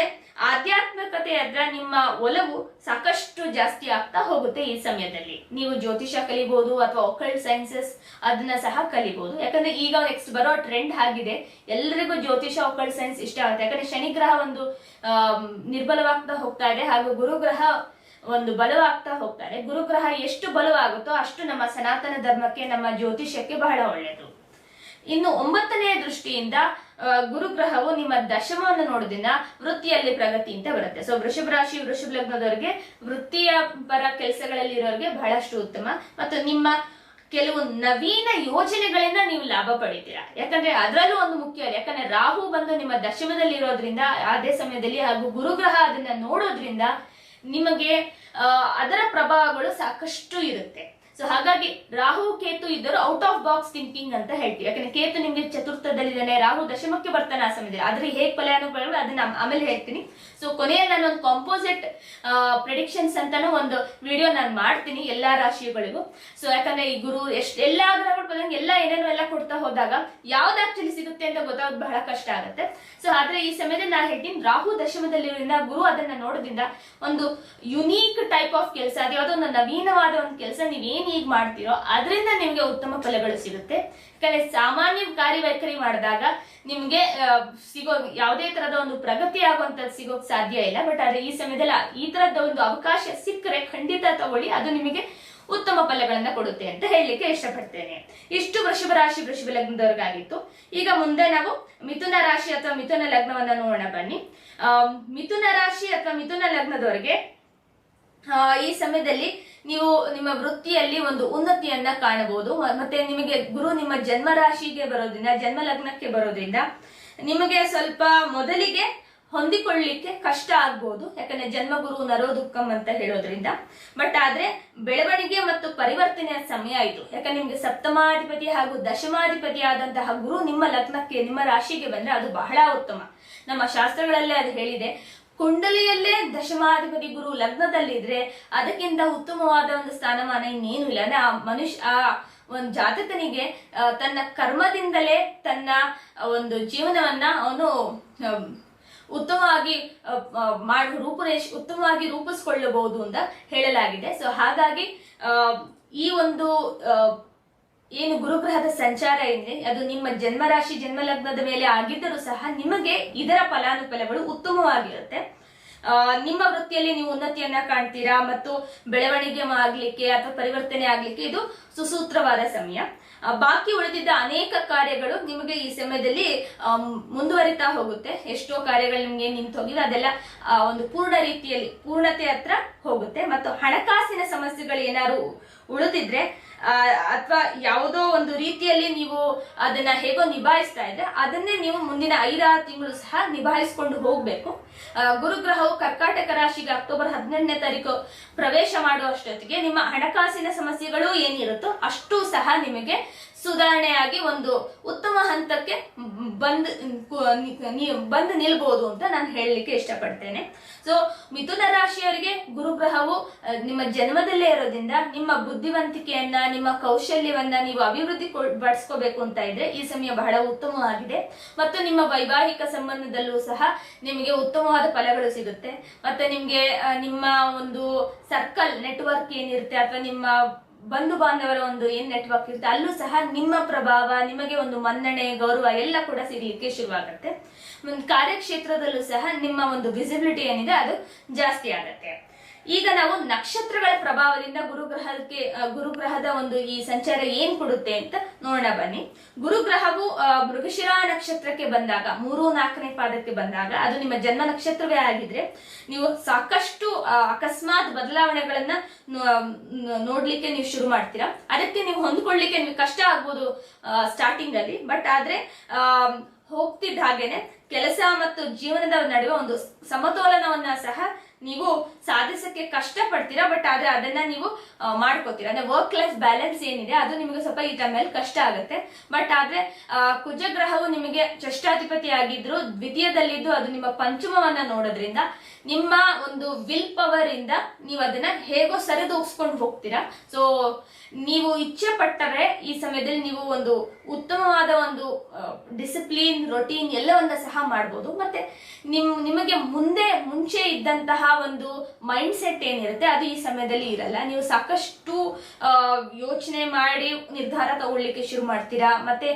ಆಧ್ಯಾತ್ಮಿಕತೆ ಅದ್ರ ನಿಮ್ಮ ಒಲವು ಸಾಕಷ್ಟು ಜಾಸ್ತಿ ಆಗ್ತಾ ಹೋಗುತ್ತೆ. ಈ ಸಮಯದಲ್ಲಿ ನೀವು ಜ್ಯೋತಿಷ ಕಲಿಬಹುದು ಅಥವಾ ಒಕಲ್ಟ್ ಸೈನ್ಸಸ್ ಅದನ್ನ ಸಹ ಕಲಿಬಹುದು. ಯಾಕಂದ್ರೆ ಈಗ ನೆಕ್ಸ್ಟ್ ಬರೋ ಟ್ರೆಂಡ್ ಆಗಿದೆ, ಎಲ್ಲರಿಗೂ ಜ್ಯೋತಿಷ ಒಕಲ್ಟ್ ಸೈನ್ಸ್ ಇಷ್ಟ ಆಗುತ್ತೆ. ಯಾಕಂದ್ರೆ ಶನಿಗ್ರಹ ಒಂದು ನಿರ್ಬಲವಾಗ್ತಾ ಹೋಗ್ತಾ ಇದೆ ಹಾಗೂ ಗುರುಗ್ರಹ ಒಂದು ಬಲವಾಗ್ತಾ ಹೋಗ್ತಾರೆ. ಗುರುಗ್ರಹ ಎಷ್ಟು ಬಲವಾಗುತ್ತೋ ಅಷ್ಟು ನಮ್ಮ ಸನಾತನ ಧರ್ಮಕ್ಕೆ, ನಮ್ಮ ಜ್ಯೋತಿಷ್ಯಕ್ಕೆ ಬಹಳ ಒಳ್ಳೆಯದು. ಇನ್ನು 9ನೇ ದೃಷ್ಟಿಯಿಂದ ಗುರುಗ್ರಹವು ನಿಮ್ಮ ದಶಮವನ್ನು ನೋಡೋದ್ರಿಂದ ವೃತ್ತಿಯಲ್ಲಿ ಪ್ರಗತಿ ಅಂತ ಬರುತ್ತೆ. ಸೊ ವೃಷಭ ರಾಶಿ ವೃಷಭ ಲಗ್ನದವರಿಗೆ ವೃತ್ತಿಯ ಪರ ಕೆಲಸಗಳಲ್ಲಿ ಇರೋರಿಗೆ ಬಹಳಷ್ಟು ಉತ್ತಮ. ಮತ್ತು ನಿಮ್ಮ ಕೆಲವು ನವೀನ ಯೋಜನೆಗಳಿಂದ ನೀವು ಲಾಭ ಪಡಿತೀರಾ. ಯಾಕಂದ್ರೆ ಅದರಲ್ಲೂ ಒಂದು ಮುಖ್ಯ, ಯಾಕಂದ್ರೆ ರಾಹು ಬಂದು ನಿಮ್ಮ ದಶಮದಲ್ಲಿ ಇರೋದ್ರಿಂದ ಅದೇ ಸಮಯದಲ್ಲಿ ಹಾಗೂ ಗುರುಗ್ರಹ ಅದನ್ನ ನೋಡೋದ್ರಿಂದ ನಿಮಗೆ ಅದರ ಪ್ರಭಾವಗಳು ಸಾಕಷ್ಟು ಇರುತ್ತೆ. ಸೊ ಹಾಗಾಗಿ ರಾಹು ಕೇತು ಇದ್ದರು ಔಟ್ ಆಫ್ ಬಾಕ್ಸ್ ಥಿಂಕಿಂಗ್ ಅಂತ ಹೇಳ್ತೀವಿ. ಯಾಕಂದ್ರೆ ಕೇತು ನಿಮ್ಗೆ ಚತುರ್ಥದಲ್ಲಿದ್ದಾನೆ, ರಾಹು ದಶಮಕ್ಕೆ ಬರ್ತಾನೆ ಆ ಸಮಯದಲ್ಲಿ. ಆದ್ರೆ ಹೇಗೆ ಫಲಾನುಫಲಗಳು ಅದನ್ನ ಆಮೇಲೆ ಹೇಳ್ತೀನಿ. ಸೊ ಕೊನೆಯಲ್ಲಿ ನಾನು ಒಂದು ಕಾಂಪೋಸಿಟ್ ಪ್ರೆಡಿಕ್ಷನ್ಸ್ ಅಂತಾನು ಒಂದು ವಿಡಿಯೋ ನಾನು ಮಾಡ್ತೀನಿ ಎಲ್ಲಾ ರಾಶಿಗಳಿಗೂ. ಸೊ ಯಾಕಂದ್ರೆ ಈ ಗುರು ಎಲ್ಲಾ ಗ್ರಹಗಳು ಬಂದಂಗೆ ಎಲ್ಲ ಏನೇನೋ ಎಲ್ಲ ಕೊಡ್ತಾ ಹೋದಾಗ ಯಾವ್ದು ಆಕ್ಚುಲಿ ಸಿಗುತ್ತೆ ಅಂತ ಗೊತ್ತಾಗೋದು ಬಹಳ ಕಷ್ಟ ಆಗುತ್ತೆ. ಸೊ ಆದ್ರೆ ಈ ಸಮಯದಲ್ಲಿ ನಾನು ಹೇಳ್ತೀನಿ, ರಾಹು ದಶಮದಲ್ಲಿರೋದ್ರಿಂದ ಗುರು ಅದನ್ನ ನೋಡೋದ್ರಿಂದ ಒಂದು ಯುನೀಕ್ ಟೈಪ್ ಆಫ್ ಕೆಲಸ, ಅದು ಯಾವುದೋ ಒಂದು ನವೀನವಾದ ಒಂದು ಕೆಲಸ ನೀವೇನ್ ಈಗ ಮಾಡ್ತೀರೋ ಅದರಿಂದ ನಿಮ್ಗೆ ಉತ್ತಮ ಫಲಗಳು ಸಿಗುತ್ತೆ. ಯಾಕಂದ್ರೆ ಸಾಮಾನ್ಯ ಕಾರ್ಯವೈಖರಿ ಮಾಡಿದಾಗ ನಿಮ್ಗೆ ಸಿಗೋ ಯಾವುದೇ ತರದ ಒಂದು ಪ್ರಗತಿ ಆಗುವಂತ ಸಿಗೋಕ್ ಸಾಧ್ಯ ಇಲ್ಲ. ಬಟ್ ಆದ್ರೆ ಈ ಸಮಯದಲ್ಲಿ ಈ ತರದ ಒಂದು ಅವಕಾಶ ಸಿಕ್ಕರೆ ಖಂಡಿತ ತಗೊಳ್ಳಿ, ಅದು ನಿಮಗೆ ಉತ್ತಮ ಫಲಗಳನ್ನ ಕೊಡುತ್ತೆ ಅಂತ ಹೇಳಲಿಕ್ಕೆ ಇಷ್ಟಪಡ್ತೇನೆ. ಇಷ್ಟು ವೃಷಭ ರಾಶಿ ವೃಷಭ ಲಗ್ನದವ್ರಿಗಾಗಿತ್ತು. ಈಗ ಮುಂದೆ ನಾವು ಮಿಥುನ ರಾಶಿ ಅಥವಾ ಮಿಥುನ ಲಗ್ನವನ್ನ ನೋಡೋಣ ಬನ್ನಿ. ಮಿಥುನ ರಾಶಿ ಅಥವಾ ಮಿಥುನ ಲಗ್ನದವರಿಗೆ ಈ ಸಮಯದಲ್ಲಿ ನೀವು ನಿಮ್ಮ ವೃತ್ತಿಯಲ್ಲಿ ಒಂದು ಉನ್ನತಿಯನ್ನ ಕಾಣಬಹುದು. ಮತ್ತೆ ನಿಮಗೆ ಗುರು ನಿಮ್ಮ ಜನ್ಮ ರಾಶಿಗೆ ಬರೋದ್ರಿಂದ, ಜನ್ಮ ಲಗ್ನಕ್ಕೆ ಬರೋದ್ರಿಂದ ನಿಮಗೆ ಸ್ವಲ್ಪ ಮೊದಲಿಗೆ ಹೊಂದಿಕೊಳ್ಳಿಕ್ಕೆ ಕಷ್ಟ ಆಗ್ಬಹುದು. ಯಾಕಂದ್ರೆ ಜನ್ಮಗುರು ನರೋ ದುಃಖಂ ಅಂತ ಹೇಳೋದ್ರಿಂದ. ಬಟ್ ಆದ್ರೆ ಬೆಳವಣಿಗೆ ಮತ್ತು ಪರಿವರ್ತನೆಯ ಸಮಯ ಇದು. ಯಾಕಂದ್ರೆ ನಿಮ್ಗೆ ಸಪ್ತಮಾಧಿಪತಿ ಹಾಗೂ ದಶಮಾಧಿಪತಿ ಆದಂತಹ ಗುರು ನಿಮ್ಮ ಲಗ್ನಕ್ಕೆ, ನಿಮ್ಮ ರಾಶಿಗೆ ಬಂದ್ರೆ ಅದು ಬಹಳ ಉತ್ತಮ. ನಮ್ಮ ಶಾಸ್ತ್ರಗಳಲ್ಲೇ ಅದು ಹೇಳಿದೆ, ಕುಂಡಲಿಯಲ್ಲೇ ದಶಮಾಧಿಪತಿ ಗುರು ಲಗ್ನದಲ್ಲಿದ್ರೆ ಅದಕ್ಕಿಂತ ಉತ್ತಮವಾದ ಒಂದು ಸ್ಥಾನಮಾನ ಇನ್ನೇನು ಇಲ್ಲ. ಅಂದ್ರೆ ಆ ಒಂದು ಜಾತಕನಿಗೆ ತನ್ನ ಕರ್ಮದಿಂದಲೇ ತನ್ನ ಒಂದು ಜೀವನವನ್ನ ಅವನು ಉತ್ತಮವಾಗಿ ಉತ್ತಮವಾಗಿ ರೂಪಿಸ್ಕೊಳ್ಳಬಹುದು ಅಂತ ಹೇಳಲಾಗಿದೆ. ಸೊ ಹಾಗಾಗಿ ಈ ಒಂದು ಏನು ಗುರುಗ್ರಹದ ಸಂಚಾರ ಇದೆ ಅದು ನಿಮ್ಮ ಜನ್ಮರಾಶಿ ಜನ್ಮ ಲಗ್ನದ ಮೇಲೆ ಆಗಿದ್ದರೂ ಸಹ ನಿಮಗೆ ಇದರ ಫಲಾನುಫಲಗಳು ಉತ್ತಮವಾಗಿರುತ್ತೆ. ನಿಮ್ಮ ವೃತ್ತಿಯಲ್ಲಿ ನೀವು ಉನ್ನತಿಯನ್ನ ಕಾಣ್ತೀರಾ ಮತ್ತು ಬೆಳವಣಿಗೆ ಆಗ್ಲಿಕ್ಕೆ ಅಥವಾ ಪರಿವರ್ತನೆ ಆಗ್ಲಿಕ್ಕೆ ಇದು ಸುಸೂತ್ರವಾದ ಸಮಯ. ಬಾಕಿ ಉಳಿದಿದ್ದ ಅನೇಕ ಕಾರ್ಯಗಳು ನಿಮಗೆ ಈ ಸಮಯದಲ್ಲಿ ಮುಂದುವರಿತಾ ಹೋಗುತ್ತೆ. ಎಷ್ಟೋ ಕಾರ್ಯಗಳು ನಿಮ್ಗೆ ನಿಂತು ಹೋಗಿದೆ, ಅದೆಲ್ಲ ಒಂದು ಪೂರ್ಣತೆ ಹತ್ರ ಹೋಗುತ್ತೆ. ಮತ್ತು ಹಣಕಾಸಿನ ಸಮಸ್ಯೆಗಳು ಏನಾದ್ರು ಉಳಿದಿದ್ರೆ ಅಥವಾ ಯಾವುದೋ ಒಂದು ರೀತಿಯಲ್ಲಿ ನೀವು ಅದನ್ನ ಹೇಗೋ ನಿಭಾಯಿಸ್ತಾ ಇದ್ರೆ ಅದನ್ನೇ ನೀವು ಮುಂದಿನ 5-6 ತಿಂಗಳು ಸಹ ನಿಭಾಯಿಸ್ಕೊಂಡು ಹೋಗ್ಬೇಕು. ಗುರುಗ್ರಹವು ಕರ್ಕಾಟಕ ರಾಶಿಗೆ ಅಕ್ಟೋಬರ್ 18ನೇ ತಾರೀಕು ಪ್ರವೇಶ ಮಾಡುವಷ್ಟೊತ್ತಿಗೆ ನಿಮ್ಮ ಹಣಕಾಸಿನ ಸಮಸ್ಯೆಗಳು ಏನಿರುತ್ತೋ ಅಷ್ಟು ಸಹ ನಿಮಗೆ ಸುಧಾರಣೆಯಾಗಿ ಒಂದು ಉತ್ತಮ ಹಂತಕ್ಕೆ ಬಂದು ನಿಲ್ಬಹುದು ಅಂತ ನಾನು ಹೇಳಲಿಕ್ಕೆ ಇಷ್ಟಪಡ್ತೇನೆ. ಸೊ ಮಿಥುನ ರಾಶಿಯವರಿಗೆ ಗುರುಗ್ರಹವು ನಿಮ್ಮ ಜನ್ಮದಲ್ಲೇ ಇರೋದ್ರಿಂದ ನಿಮ್ಮ ಬುದ್ಧಿವಂತಿಕೆಯನ್ನ, ನಿಮ್ಮ ಕೌಶಲ್ಯವನ್ನ ನೀವು ಅಭಿವೃದ್ಧಿ ಪಡಿಸ್ಕೋಬೇಕು ಅಂತ ಇದ್ರೆ ಈ ಸಮಯ ಬಹಳ ಉತ್ತಮವಾಗಿದೆ. ಮತ್ತು ನಿಮ್ಮ ವೈವಾಹಿಕ ಸಂಬಂಧದಲ್ಲೂ ಸಹ ನಿಮಗೆ ಉತ್ತಮವಾದ ಫಲಗಳು ಸಿಗುತ್ತೆ. ಮತ್ತೆ ನಿಮ್ಗೆ ನಿಮ್ಮ ಒಂದು ಸರ್ಕಲ್ ನೆಟ್ವರ್ಕ್ ಏನಿರುತ್ತೆ ಅಥವಾ ನಿಮ್ಮ ಬಂಧು ಬಾಂಧವರ ಒಂದು ಏನ್ ನೆಟ್ವರ್ಕ್ ಇರುತ್ತೆ ಅಲ್ಲೂ ಸಹ ನಿಮ್ಮ ಪ್ರಭಾವ, ನಿಮಗೆ ಒಂದು ಮನ್ನಣೆ, ಗೌರವ ಎಲ್ಲ ಕೂಡ ಸಿಗ್ಲಿಕ್ಕೆ ಶುರುವಾಗುತ್ತೆ. ಕಾರ್ಯಕ್ಷೇತ್ರದಲ್ಲೂ ಸಹ ನಿಮ್ಮ ಒಂದು ವಿಸಿಬಿಲಿಟಿ ಏನಿದೆ ಅದು ಜಾಸ್ತಿ ಆಗುತ್ತೆ. ಈಗ ನಾವು ನಕ್ಷತ್ರಗಳ ಪ್ರಭಾವದಿಂದ ಗುರುಗ್ರಹದ ಒಂದು ಈ ಸಂಚಾರ ಏನ್ ಕೊಡುತ್ತೆ ಅಂತ ನೋಡೋಣ ಬನ್ನಿ. ಗುರುಗ್ರಹವು ಮೃಗಶಿರ ನಕ್ಷತ್ರಕ್ಕೆ ಬಂದಾಗ 3-4ನೇ ಪಾದಕ್ಕೆ ಬಂದಾಗ ಅದು ನಿಮ್ಮ ಜನ್ಮ ನಕ್ಷತ್ರವೇ ಆಗಿದ್ರೆ ನೀವು ಸಾಕಷ್ಟು ಅಕಸ್ಮಾತ್ ಬದಲಾವಣೆಗಳನ್ನ ನೋಡ್ಲಿಕ್ಕೆ ನೀವು ಶುರು ಮಾಡ್ತೀರಾ. ಅದಕ್ಕೆ ನೀವು ಹೊಂದ್ಕೊಳ್ಳಿಕ್ಕೆ ನಿಮ್ಗೆ ಕಷ್ಟ ಆಗ್ಬೋದು ಸ್ಟಾರ್ಟಿಂಗ್ ಅಲ್ಲಿ. ಬಟ್ ಆದ್ರೆ ಹೋಗ್ತಿದ್ದ ಹಾಗೇನೆ ಕೆಲಸ ಮತ್ತು ಜೀವನದ ನಡುವೆ ಒಂದು ಸಮತೋಲನವನ್ನ ಸಹ ನೀವು ಸಾಧಿಸಕ್ಕೆ ಕಷ್ಟ ಪಡ್ತೀರಾ. ಬಟ್ ಆದ್ರೆ ಅದನ್ನ ನೀವು ಮಾಡ್ಕೋತೀರಾ. ಅಂದ್ರೆ ವರ್ಕ್ ಲೈಫ್ ಬ್ಯಾಲೆನ್ಸ್ ಏನಿದೆ ಅದು ನಿಮಗೆ ಸ್ವಲ್ಪ ಈ ಟೈಮಲ್ಲಿ ಕಷ್ಟ ಆಗುತ್ತೆ. ಬಟ್ ಆದ್ರೆ ಕುಜಗ್ರಹವು ನಿಮಗೆ ಷಷ್ಠಾಧಿಪತಿ ಆಗಿದ್ರು ದ್ವಿತೀಯದಲ್ಲಿದ್ದು ಅದು ನಿಮ್ಮ ಪಂಚಮವನ್ನ ನೋಡೋದ್ರಿಂದ ನಿಮ್ಮ ಒಂದು ವಿಲ್ ಪವರ್ ಇಂದ ನೀವು ಅದನ್ನ ಹೇಗೋ ಸರಿದೂಗಿಸ್ಕೊಂಡು ಹೋಗ್ತೀರಾ. ಸೊ ನೀವು ಇಚ್ಛೆ ಪಟ್ಟರೆ ಈ ಸಮಯದಲ್ಲಿ ನೀವು ಒಂದು ಉತ್ತಮವಾದ ಒಂದು ಡಿಸಿಪ್ಲಿನ್, ರೊಟೀನ್ ಎಲ್ಲವನ್ನ ಸಹ ಮಾಡ್ಬೋದು. ಮತ್ತೆ ನಿಮಗೆ ಮುಂಚೆ ಇದ್ದಂತಹ ಒಂದು ಮೈಂಡ್ ಸೆಟ್ ಏನಿರುತ್ತೆ ಅದು ಈ ಸಮಯದಲ್ಲಿ ಇರಲ್ಲ. ನೀವು ಸಾಕಷ್ಟು ಯೋಚನೆ ಮಾಡಿ ನಿರ್ಧಾರ ತಗೊಳ್ಳಿಕ್ಕೆ ಶುರು ಮಾಡ್ತೀರಾ. ಮತ್ತೆ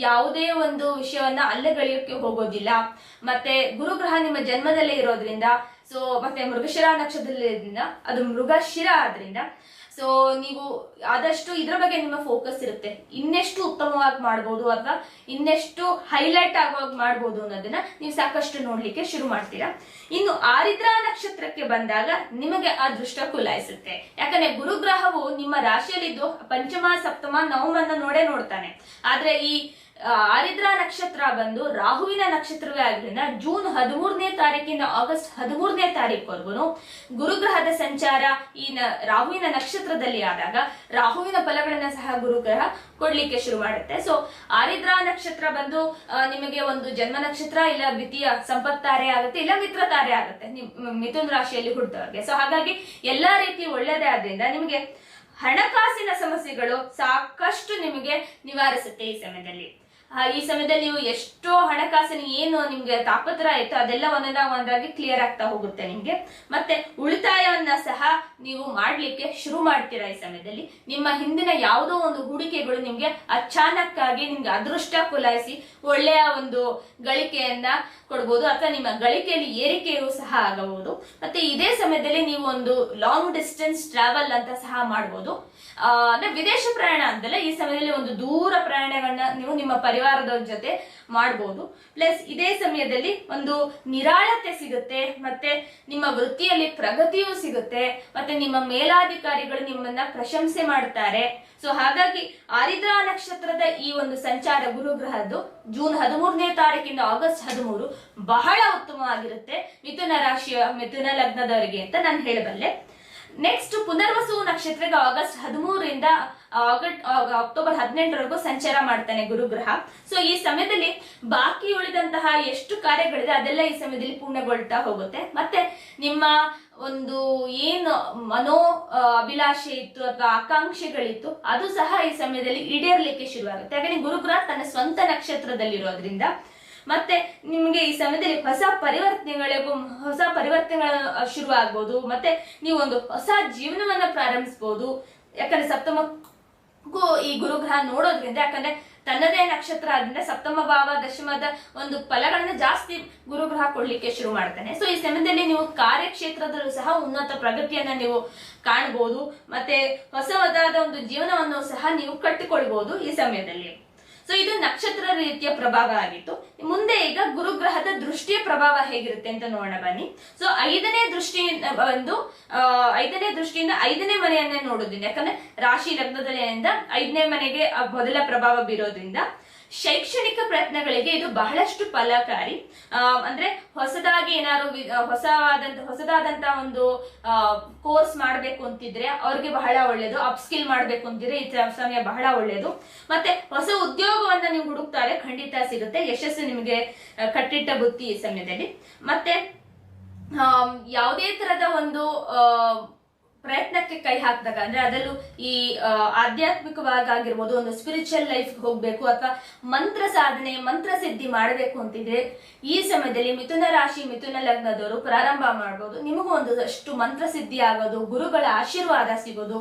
ಯಾವುದೇ ಒಂದು ವಿಷಯವನ್ನ ಅಲ್ಲಗಳೆಯೋಕೆ ಹೋಗೋದಿಲ್ಲ. ಮತ್ತೆ ಗುರುಗ್ರಹ ನಿಮ್ಮ ಜನ್ಮದಲ್ಲೇ ಇರೋದ್ರಿಂದ ಮತ್ತೆ ಮೃಗಶಿರ ನಕ್ಷತ್ರದಿಂದ ಅದು ಮೃಗಶಿರ ಆದ್ರಿಂದ ಸೊ ನೀವು ಆದಷ್ಟು ಇದ್ರ ಬಗ್ಗೆ ನಿಮ್ಮ ಫೋಕಸ್ ಇರುತ್ತೆ. ಇನ್ನೆಷ್ಟು ಉತ್ತಮವಾಗಿ ಮಾಡ್ಬೋದು ಅಥವಾ ಇನ್ನೆಷ್ಟು ಹೈಲೈಟ್ ಆಗುವಾಗ ಮಾಡ್ಬೋದು ಅನ್ನೋದನ್ನ ನೀವು ಸಾಕಷ್ಟು ನೋಡ್ಲಿಕ್ಕೆ ಶುರು ಮಾಡ್ತೀರಾ. ಇನ್ನು ಆರಿದ್ರ ನಕ್ಷತ್ರಕ್ಕೆ ಬಂದಾಗ ನಿಮಗೆ ಆ ದೃಷ್ಟ ಕುಲಾಯಿಸುತ್ತೆ. ಯಾಕಂದ್ರೆ ಗುರುಗ್ರಹವು ನಿಮ್ಮ ರಾಶಿಯಲ್ಲಿದ್ದು ಪಂಚಮ, ಸಪ್ತಮ, ನವಮನ್ನ ನೋಡ್ತಾನೆ. ಆದ್ರೆ ಈ ಆರಿದ್ರ ನಕ್ಷತ್ರ ಬಂದು ರಾಹುವಿನ ನಕ್ಷತ್ರವೇ ಆಗಿರೋದ್ರಿಂದ ಜೂನ್ 13ನೇ ತಾರೀಕಿಂದ ಆಗಸ್ಟ್ 13ನೇ ತಾರೀಕುವರೆಗೂ ಗುರುಗ್ರಹದ ಸಂಚಾರ ಈ ರಾಹುವಿನ ನಕ್ಷತ್ರದಲ್ಲಿ ಆದಾಗ ರಾಹುವಿನ ಫಲಗಳನ್ನ ಸಹ ಗುರುಗ್ರಹ ಕೊಡ್ಲಿಕ್ಕೆ ಶುರು ಮಾಡುತ್ತೆ. ಸೊ ಆರಿದ್ರ ನಕ್ಷತ್ರ ಬಂದು ನಿಮಗೆ ಒಂದು ಜನ್ಮ ನಕ್ಷತ್ರ, ಇಲ್ಲ ದ್ವಿತೀಯ ಸಂಪತ್ತಾರೆ ಆಗುತ್ತೆ, ಇಲ್ಲ ಮಿತ್ರ ತಾರೆ ಆಗುತ್ತೆ ಮಿಥುನ್ ರಾಶಿಯಲ್ಲಿ ಹುಟ್ಟಿದವರಿಗೆ. ಸೊ ಹಾಗಾಗಿ ಎಲ್ಲಾ ರೀತಿ ಒಳ್ಳೆಯದೇ ಆದ್ರಿಂದ ನಿಮಗೆ ಹಣಕಾಸಿನ ಸಮಸ್ಯೆಗಳು ಸಾಕಷ್ಟು ನಿಮಗೆ ನಿವಾರಿಸುತ್ತೆ ಈ ಸಮಯದಲ್ಲಿ. ಈ ಸಮಯದಲ್ಲಿ ನೀವು ಎಷ್ಟೋ ಹಣಕಾಸಿನ ಏನು ನಿಮ್ಗೆ ತಾಪತ್ರ ಆಯ್ತು ಅದೆಲ್ಲ ಒಂದಾಗಿ ಕ್ಲಿಯರ್ ಆಗ್ತಾ ಹೋಗುತ್ತೆ ನಿಮ್ಗೆ. ಮತ್ತೆ ಉಳಿತಾಯವನ್ನ ಸಹ ನೀವು ಮಾಡ್ಲಿಕ್ಕೆ ಶುರು ಮಾಡ್ತೀರಾ ಈ ಸಮಯದಲ್ಲಿ. ನಿಮ್ಮ ಹಿಂದಿನ ಯಾವುದೋ ಒಂದು ಹೂಡಿಕೆಗಳು ನಿಮ್ಗೆ ಅಚಾನಕ್ ಆಗಿ ನಿಮ್ಗೆ ಅದೃಷ್ಟ ಕುಲಾಯಿಸಿ ಒಳ್ಳೆಯ ಒಂದು ಗಳಿಕೆಯನ್ನ ಕೊಡ್ಬೋದು, ಅಥವಾ ನಿಮ್ಮ ಗಳಿಕೆಯಲ್ಲಿ ಏರಿಕೆಯೂ ಸಹ ಆಗಬಹುದು. ಮತ್ತೆ ಇದೇ ಸಮಯದಲ್ಲಿ ನೀವು ಒಂದು ಲಾಂಗ್ ಡಿಸ್ಟೆನ್ಸ್ ಟ್ರಾವೆಲ್ ಅಂತ ಸಹ ಮಾಡ್ಬೋದು. ಅಂದ್ರೆ ವಿದೇಶ ಪ್ರಯಾಣ ಅಂತಲ್ಲ, ಈ ಸಮಯದಲ್ಲಿ ಒಂದು ದೂರ ಪ್ರಯಾಣಗಳನ್ನ ನೀವು ನಿಮ್ಮ ಪರಿವಾರದವ್ರ ಜೊತೆ ಮಾಡಬಹುದು. ಪ್ಲಸ್ ಇದೇ ಸಮಯದಲ್ಲಿ ಒಂದು ನಿರಾಳತೆ ಸಿಗುತ್ತೆ, ಮತ್ತೆ ನಿಮ್ಮ ವೃತ್ತಿಯಲ್ಲಿ ಪ್ರಗತಿಯೂ ಸಿಗುತ್ತೆ, ಮತ್ತೆ ನಿಮ್ಮ ಮೇಲಾಧಿಕಾರಿಗಳು ನಿಮ್ಮನ್ನ ಪ್ರಶಂಸೆ ಮಾಡ್ತಾರೆ. ಸೊ ಹಾಗಾಗಿ ಆರಿದ್ರ ನಕ್ಷತ್ರದ ಈ ಒಂದು ಸಂಚಾರ ಗುರುಗ್ರಹದ್ದು ಜೂನ್ 13ನೇ ತಾರೀಕಿಂದ ಆಗಸ್ಟ್ 13 ಬಹಳ ಉತ್ತಮವಾಗಿರುತ್ತೆ ಮಿಥುನ ರಾಶಿಯ ಮಿಥುನ ಲಗ್ನದವರಿಗೆ ಅಂತ ನಾನು ಹೇಳಬಲ್ಲೆ. ನೆಕ್ಸ್ಟ್ ಪುನರ್ವಸು ನಕ್ಷತ್ರಕ್ಕೆ ಆಗಸ್ಟ್ 13ರಿಂದ ಅಕ್ಟೋಬರ್ 18ರವರೆಗೂ ಸಂಚಾರ ಮಾಡ್ತಾನೆ ಗುರುಗ್ರಹ. ಸೊ ಈ ಸಮಯದಲ್ಲಿ ಬಾಕಿ ಉಳಿದಂತಹ ಎಷ್ಟು ಕಾರ್ಯಗಳಿದೆ ಅದೆಲ್ಲ ಈ ಸಮಯದಲ್ಲಿ ಪೂರ್ಣಗೊಳ್ತಾ ಹೋಗುತ್ತೆ. ಮತ್ತೆ ನಿಮ್ಮ ಒಂದು ಏನು ಅಭಿಲಾಷೆ ಇತ್ತು ಅಥವಾ ಆಕಾಂಕ್ಷೆಗಳಿತ್ತು ಅದು ಸಹ ಈ ಸಮಯದಲ್ಲಿ ಈಡೇರ್ಲಿಕ್ಕೆ ಶುರುವಾಗುತ್ತೆ. ಹಾಗೆ ಗುರುಗ್ರಹ ತನ್ನ ಸ್ವಂತ ನಕ್ಷತ್ರದಲ್ಲಿರೋದ್ರಿಂದ ಮತ್ತೆ ನಿಮ್ಗೆ ಈ ಸಮಯದಲ್ಲಿ ಹೊಸ ಪರಿವರ್ತನೆಗಳ ಶುರು ಆಗ್ಬೋದು. ಮತ್ತೆ ನೀವು ಒಂದು ಹೊಸ ಜೀವನವನ್ನ ಪ್ರಾರಂಭಿಸಬಹುದು. ಯಾಕಂದ್ರೆ ಸಪ್ತಮಕ್ಕೂ ಈ ಗುರುಗ್ರಹ ನೋಡೋದ್ರಿಂದ, ಯಾಕಂದ್ರೆ ತನ್ನದೇ ನಕ್ಷತ್ರ ಆದ್ರಿಂದ ಸಪ್ತಮ ಭಾವ ದಶಮದ ಒಂದು ಫಲಗಳನ್ನ ಜಾಸ್ತಿ ಗುರುಗ್ರಹ ಕೊಡ್ಲಿಕ್ಕೆ ಶುರು ಮಾಡ್ತಾನೆ. ಸೊ ಈ ಸಮಯದಲ್ಲಿ ನೀವು ಕಾರ್ಯಕ್ಷೇತ್ರದಲ್ಲೂ ಸಹ ಉನ್ನತ ಪ್ರಗತಿಯನ್ನ ನೀವು ಕಾಣಬಹುದು. ಮತ್ತೆ ಹೊಸದಾದ ಒಂದು ಜೀವನವನ್ನು ಸಹ ನೀವು ಕಟ್ಟಿಕೊಳ್ಬಹುದು ಈ ಸಮಯದಲ್ಲಿ. ಸೊ ಇದು ನಕ್ಷತ್ರ ರೀತಿಯ ಪ್ರಭಾವ ಆಗಿತ್ತು. ಮುಂದೆ ಈಗ ಗುರುಗ್ರಹದ ದೃಷ್ಟಿಯ ಪ್ರಭಾವ ಹೇಗಿರುತ್ತೆ ಅಂತ ನೋಡೋಣ ಬನ್ನಿ. ಸೊ ಐದನೇ ದೃಷ್ಟಿಯಿಂದ 5ನೇ ಮನೆಯನ್ನೇ ನೋಡೋದ್ರಿಂದ, ಯಾಕಂದ್ರೆ ರಾಶಿ ಲಗ್ನದಲ್ಲಿಂದ 5ನೇ ಮನೆಗೆ ಮೊದಲ ಪ್ರಭಾವ ಬೀರೋದ್ರಿಂದ ಶೈಕ್ಷಣಿಕ ಪ್ರಯತ್ನಗಳಿಗೆ ಇದು ಬಹಳಷ್ಟು ಫಲಕಾರಿ. ಅಂದ್ರೆ ಹೊಸದಾಗಿ ಏನಾದ್ರು ಹೊಸದಾದಂತ ಒಂದು ಕೋರ್ಸ್ ಮಾಡ್ಬೇಕು ಅಂತಿದ್ರೆ ಅವ್ರಿಗೆ ಬಹಳ ಒಳ್ಳೇದು. ಅಪ್ ಸ್ಕಿಲ್ ಮಾಡ್ಬೇಕು ಅಂತಿದ್ರೆ ಈ ಸಮಯ ಬಹಳ ಒಳ್ಳೇದು. ಮತ್ತೆ ಹೊಸ ಉದ್ಯೋಗವನ್ನ ನೀವು ಹುಡುಕ್ತಾರೆ, ಖಂಡಿತ ಸಿಗುತ್ತೆ. ಯಶಸ್ಸು ನಿಮಗೆ ಕಟ್ಟಿಟ್ಟ ಬುತ್ತಿ ಈ ಸಮಯದಲ್ಲಿ. ಮತ್ತೆ ಯಾವುದೇ ತರದ ಒಂದು ಪ್ರಯತ್ನಕ್ಕೆ ಕೈ ಹಾಕಿದಾಗ, ಅಂದ್ರೆ ಅದರಲ್ಲೂ ಈ ಆಧ್ಯಾತ್ಮಿಕವಾಗಿರ್ಬೋದು, ಒಂದು ಸ್ಪಿರಿಚುವಲ್ ಲೈಫ್ ಹೋಗ್ಬೇಕು ಅಥವಾ ಮಂತ್ರ ಸಾಧನೆ ಮಂತ್ರ ಸಿದ್ಧಿ ಮಾಡಬೇಕು ಅಂತಿದ್ರೆ ಈ ಸಮಯದಲ್ಲಿ ಮಿಥುನ ರಾಶಿ ಮಿಥುನ ಲಗ್ನದವರು ಪ್ರಾರಂಭ ಮಾಡಬಹುದು. ನಿಮಗೂ ಒಂದಷ್ಟು ಮಂತ್ರ ಸಿದ್ಧಿ ಆಗೋದು, ಗುರುಗಳ ಆಶೀರ್ವಾದ ಸಿಗೋದು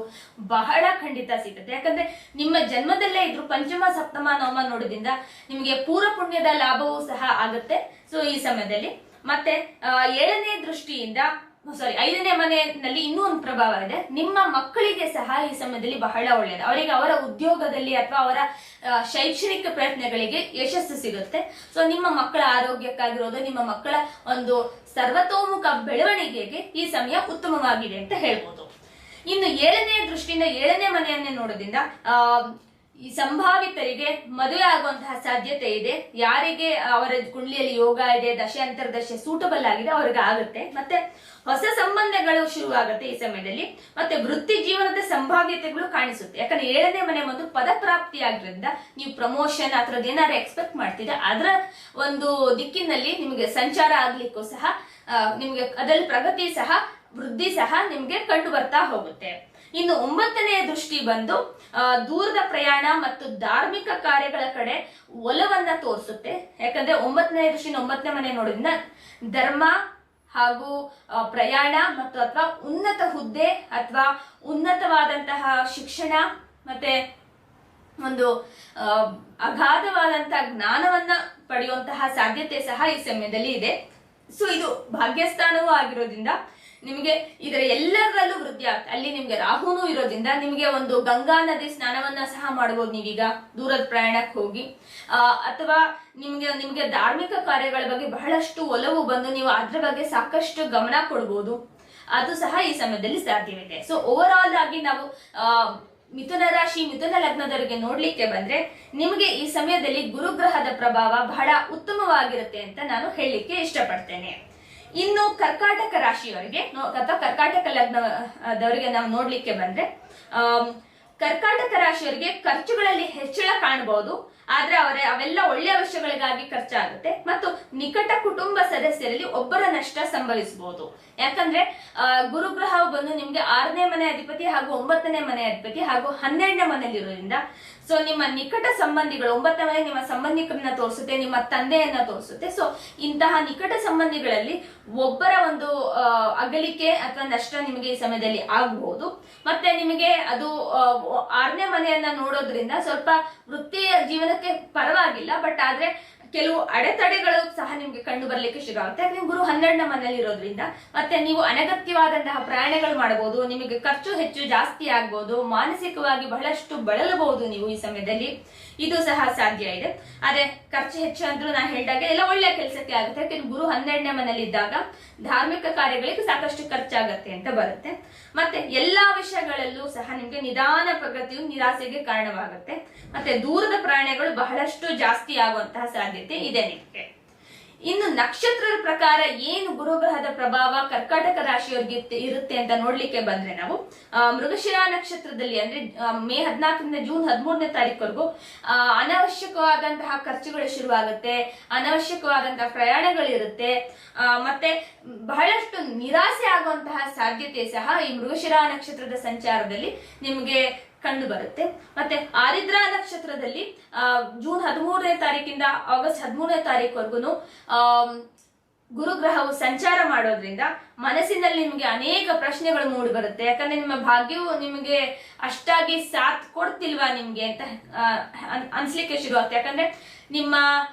ಬಹಳ ಖಂಡಿತ ಸಿಗುತ್ತೆ. ಯಾಕಂದ್ರೆ ನಿಮ್ಮ ಜನ್ಮದಲ್ಲೇ ಇದ್ರು ಪಂಚಮ ಸಪ್ತಮ ನವಮ ನೋಡೋದ್ರಿಂದ ನಿಮಗೆ ಪೂರ್ವ ಪುಣ್ಯದ ಲಾಭವೂ ಸಹ ಆಗುತ್ತೆ. ಸೊ ಈ ಸಮಯದಲ್ಲಿ ಮತ್ತೆ 5ನೇ ಮನೆಯಲ್ಲಿ ಇನ್ನೂ ಒಂದು ಪ್ರಭಾವ ಇದೆ. ನಿಮ್ಮ ಮಕ್ಕಳಿಗೆ ಸಹ ಈ ಸಮಯದಲ್ಲಿ ಬಹಳ ಒಳ್ಳೆಯದು. ಅವರಿಗೆ ಅವರ ಉದ್ಯೋಗದಲ್ಲಿ ಅಥವಾ ಅವರ ಶೈಕ್ಷಣಿಕ ಪ್ರಯತ್ನಗಳಿಗೆ ಯಶಸ್ಸು ಸಿಗುತ್ತೆ. ಸೊ ನಿಮ್ಮ ಮಕ್ಕಳ ಆರೋಗ್ಯಕ್ಕಾಗಿರೋದು, ನಿಮ್ಮ ಮಕ್ಕಳ ಒಂದು ಸರ್ವತೋಮುಖ ಬೆಳವಣಿಗೆಗೆ ಈ ಸಮಯ ಉತ್ತಮವಾಗಿದೆ ಅಂತ ಹೇಳ್ಬೋದು. ಇನ್ನು 7ನೇ ದೃಷ್ಟಿಯಿಂದ 7ನೇ ಮನೆಯನ್ನೇ ನೋಡೋದ್ರಿಂದ ಈ ಸಂಭಾವಿತರಿಗೆ ಮದುವೆ ಆಗುವಂತಹ ಸಾಧ್ಯತೆ ಇದೆ. ಯಾರಿಗೆ ಅವರ ಕುಂಡ್ಲಿಯಲ್ಲಿ ಯೋಗ ಇದೆ, ದಶೆ ಅಂತರ್ದಶೆ ಸೂಟಬಲ್ ಆಗಿದೆ ಅವ್ರಿಗೆ ಆಗುತ್ತೆ. ಮತ್ತೆ ಹೊಸ ಸಂಬಂಧಗಳು ಶುರುವಾಗುತ್ತೆ ಈ ಸಮಯದಲ್ಲಿ. ಮತ್ತೆ ವೃತ್ತಿ ಜೀವನದ ಸಂಭಾವ್ಯತೆಗಳು ಕಾಣಿಸುತ್ತೆ. ಯಾಕಂದ್ರೆ 7ನೇ ಮನೆ ಒಂದು ಪದಪ್ರಾಪ್ತಿ ಆಗಿರೋದ್ರಿಂದ ನೀವು ಪ್ರಮೋಷನ್ ಆ ಥರದ್ದು ಏನಾದ್ರು ಎಕ್ಸ್ಪೆಕ್ಟ್ ಮಾಡ್ತಿದ್ರೆ ಅದರ ಒಂದು ದಿಕ್ಕಿನಲ್ಲಿ ನಿಮಗೆ ಸಂಚಾರ ಆಗ್ಲಿಕ್ಕೂ ಸಹ ನಿಮ್ಗೆ ಅದರಲ್ಲಿ ಪ್ರಗತಿ ಸಹ ವೃದ್ಧಿ ಸಹ ನಿಮ್ಗೆ ಕಂಡು ಬರ್ತಾ ಹೋಗುತ್ತೆ. ಇನ್ನು 9ನೇ ದೃಷ್ಟಿ ಬಂದು ದೂರದ ಪ್ರಯಾಣ ಮತ್ತು ಧಾರ್ಮಿಕ ಕಾರ್ಯಗಳ ಕಡೆ ಒಲವನ್ನ ತೋರಿಸುತ್ತೆ. ಯಾಕಂದ್ರೆ 9ನೇ ದೃಷ್ಟಿ 9ನೇ ಮನೆ ನೋಡೋದ್ರಿಂದ ಧರ್ಮ ಹಾಗೂ ಪ್ರಯಾಣ ಮತ್ತು ಅಥವಾ ಉನ್ನತ ಹುದ್ದೆ ಅಥವಾ ಉನ್ನತವಾದಂತಹ ಶಿಕ್ಷಣ ಮತ್ತೆ ಒಂದು ಅಗಾಧವಾದಂತಹ ಜ್ಞಾನವನ್ನ ಪಡೆಯುವಂತಹ ಸಾಧ್ಯತೆ ಸಹ ಈ ಸಮಯದಲ್ಲಿ ಇದೆ. ಸೊ ಇದು ಭಾಗ್ಯಸ್ಥಾನವೂ ಆಗಿರೋದ್ರಿಂದ ನಿಮಗೆ ಇದರ ಎಲ್ಲದರಲ್ಲೂ ವೃದ್ಧಿ ಆಗ್ತದೆ. ಅಲ್ಲಿ ನಿಮ್ಗೆ ರಾಹುನು ಇರೋದ್ರಿಂದ ನಿಮಗೆ ಒಂದು ಗಂಗಾ ನದಿ ಸ್ನಾನವನ್ನ ಸಹ ಮಾಡಬಹುದು ನೀವೀಗ ದೂರದ ಪ್ರಯಾಣಕ್ಕೆ ಹೋಗಿ. ಅಥವಾ ನಿಮ್ಗೆ ಧಾರ್ಮಿಕ ಕಾರ್ಯಗಳ ಬಗ್ಗೆ ಬಹಳಷ್ಟು ಒಲವು ಬಂದು ನೀವು ಅದ್ರ ಬಗ್ಗೆ ಸಾಕಷ್ಟು ಗಮನ ಕೊಡ್ಬೋದು, ಅದು ಸಹ ಈ ಸಮಯದಲ್ಲಿ ಸಾಧ್ಯವಿದೆ. ಸೊ ಓವರ್ ಆಲ್ ಆಗಿ ನಾವು ಮಿಥುನ ರಾಶಿ ಮಿಥುನ ಲಗ್ನದವರಿಗೆ ನೋಡ್ಲಿಕ್ಕೆ ಬಂದ್ರೆ ನಿಮಗೆ ಈ ಸಮಯದಲ್ಲಿ ಗುರುಗ್ರಹದ ಪ್ರಭಾವ ಬಹಳ ಉತ್ತಮವಾಗಿರುತ್ತೆ ಅಂತ ನಾನು ಹೇಳಲಿಕ್ಕೆ ಇಷ್ಟಪಡ್ತೇನೆ. ಇನ್ನು ಕರ್ಕಾಟಕ ರಾಶಿಯವರಿಗೆ ಅಥವಾ ಕರ್ಕಾಟಕ ಲಗ್ನದವರಿಗೆ ನಾವು ನೋಡ್ಲಿಕ್ಕೆ ಬಂದ್ರೆ ಕರ್ಕಾಟಕ ರಾಶಿಯವರಿಗೆ ಖರ್ಚುಗಳಲ್ಲಿ ಹೆಚ್ಚಳ ಕಾಣಬಹುದು. ಆದ್ರೆ ಅವೆಲ್ಲ ಒಳ್ಳೆಯ ವಿಷಯಗಳಿಗಾಗಿ ಖರ್ಚಾಗುತ್ತೆ ಮತ್ತು ನಿಕಟ ಕುಟುಂಬ ಸದಸ್ಯರಲ್ಲಿ ಒಬ್ಬರ ನಷ್ಟ ಸಂಭವಿಸಬಹುದು. ಯಾಕಂದ್ರೆ ಗುರುಗ್ರಹವು ಬಂದು ನಿಮ್ಗೆ 6ನೇ ಮನೆ ಅಧಿಪತಿ ಹಾಗೂ 9ನೇ ಮನೆ ಅಧಿಪತಿ ಹಾಗೂ 12ನೇ ಮನೆಯಲ್ಲಿರೋದ್ರಿಂದ ಸೊ ನಿಮ್ಮ ನಿಕಟ ಸಂಬಂಧಿಗಳು 9ನೇ ಮನೆ ನಿಮ್ಮ ಸಂಬಂಧಿಕರನ್ನ ತೋರಿಸುತ್ತೆ, ನಿಮ್ಮ ತಂದೆಯನ್ನ ತೋರಿಸುತ್ತೆ. ಸೊ ಇಂತಹ ನಿಕಟ ಸಂಬಂಧಿಗಳಲ್ಲಿ ಒಬ್ಬರ ಒಂದು ಅಗಲಿಕೆ ಅಥವಾ ನಷ್ಟ ನಿಮಗೆ ಈ ಸಮಯದಲ್ಲಿ ಆಗಬಹುದು. ಮತ್ತೆ ನಿಮಗೆ ಅದು 6ನೇ ಮನೆಯನ್ನ ನೋಡೋದ್ರಿಂದ ಸ್ವಲ್ಪ ವೃತ್ತಿಯ ಜೀವನಕ್ಕೆ ಪರವಾಗಿಲ್ಲ, ಬಟ್ ಆದ್ರೆ ಕೆಲವು ಅಡೆತಡೆಗಳು ಸಹ ನಿಮ್ಗೆ ಕಂಡು ಬರ್ಲಿಕ್ಕೆ ಶುರು ಆಗುತ್ತೆ. ಯಾಕಂದ್ರೆ ಗುರು 12ನೇ ಮನೆಯಲ್ಲಿ ಇರೋದ್ರಿಂದ ಮತ್ತೆ ನೀವು ಅನಗತ್ಯವಾದಂತಹ ಪ್ರಯಾಣಗಳು ಮಾಡಬಹುದು, ನಿಮಗೆ ಖರ್ಚು ಹೆಚ್ಚು ಜಾಸ್ತಿ ಆಗ್ಬಹುದು, ಮಾನಸಿಕವಾಗಿ ಬಹಳಷ್ಟು ಬಳಲಬಹುದು ನೀವು ಈ ಸಮಯದಲ್ಲಿ, ಇದು ಸಹ ಸಾಧ್ಯ ಇದೆ. ಆದ್ರೆ ಖರ್ಚು ಹೆಚ್ಚು ಅಂದ್ರೂ ನಾನು ಹೇಳಿದಾಗ ಎಲ್ಲ ಒಳ್ಳೆಯ ಕೆಲಸಕ್ಕೆ ಆಗುತ್ತೆ. ಯಾಕಂದ್ರೆ ಗುರು 12ನೇ ಮನೆಯಲ್ಲಿ ಇದ್ದಾಗ ಧಾರ್ಮಿಕ ಕಾರ್ಯಗಳಿಗೆ ಸಾಕಷ್ಟು ಖರ್ಚಾಗತ್ತೆ ಅಂತ ಬರುತ್ತೆ. ಮತ್ತೆ ಎಲ್ಲಾ ವಿಷಯಗಳಲ್ಲೂ ಸಹ ನಿಮ್ಗೆ ನಿಧಾನ ಪ್ರಗತಿಯು ನಿರಾಸೆಗೆ ಕಾರಣವಾಗುತ್ತೆ. ಮತ್ತೆ ದೂರದ ಪ್ರಯಾಣಗಳು ಬಹಳಷ್ಟು ಜಾಸ್ತಿ ಆಗುವಂತಹ ಸಾಧ್ಯತೆ ಇದೆ ನಿಮಗೆ. ಇನ್ನು ನಕ್ಷತ್ರದ ಪ್ರಕಾರ ಏನು ಗುರುಗ್ರಹದ ಪ್ರಭಾವ ಕರ್ಕಾಟಕ ರಾಶಿಯವರಿಗೆ ಇರುತ್ತೆ ಅಂತ ನೋಡ್ಲಿಕ್ಕೆ ಬಂದ್ರೆ ನಾವು ಮೃಗಶಿರ ನಕ್ಷತ್ರದಲ್ಲಿ ಅಂದ್ರೆ ಮೇ 14ರಿಂದ ಜೂನ್ 13ನೇ ತಾರೀಕುವರೆಗೂ ಅನವಶ್ಯಕವಾದಂತಹ ಖರ್ಚುಗಳು ಶುರುವಾಗುತ್ತೆ, ಅನವಶ್ಯಕವಾದಂತಹ ಪ್ರಯಾಣಗಳಿರುತ್ತೆ, ಮತ್ತೆ ಬಹಳಷ್ಟು ನಿರಾಸೆ ಆಗುವಂತಹ ಸಾಧ್ಯತೆ ಸಹ ಈ ಮೃಗಶಿರ ನಕ್ಷತ್ರದ ಸಂಚಾರದಲ್ಲಿ ನಿಮಗೆ ಕಂಡು ಬರುತ್ತೆ. ಮತ್ತೆ ಆರಿದ್ರ ನಕ್ಷತ್ರದಲ್ಲಿ ಜೂನ್ 13ನೇ ತಾರೀಕಿಂದ ಆಗಸ್ಟ್ 13ನೇ ತಾರೀಕುವರೆಗೂ ಗುರುಗ್ರಹವು ಸಂಚಾರ ಮಾಡೋದ್ರಿಂದ ಮನಸ್ಸಿನಲ್ಲಿ ನಿಮಗೆ ಅನೇಕ ಪ್ರಶ್ನೆಗಳು ಮೂಡಿ ಬರುತ್ತೆ. ಯಾಕಂದ್ರೆ ನಿಮ್ಮ ಭಾಗ್ಯವು ನಿಮಗೆ ಅಷ್ಟಾಗಿ ಸಾಥ್ ಕೊಡ್ತಿಲ್ವಾ ನಿಮ್ಗೆ ಅಂತ ಅನ್ಸ್ಲಿಕ್ಕೆ ಶುರು ಆಗುತ್ತೆ. ಯಾಕಂದ್ರೆ ನಿಮ್ಮ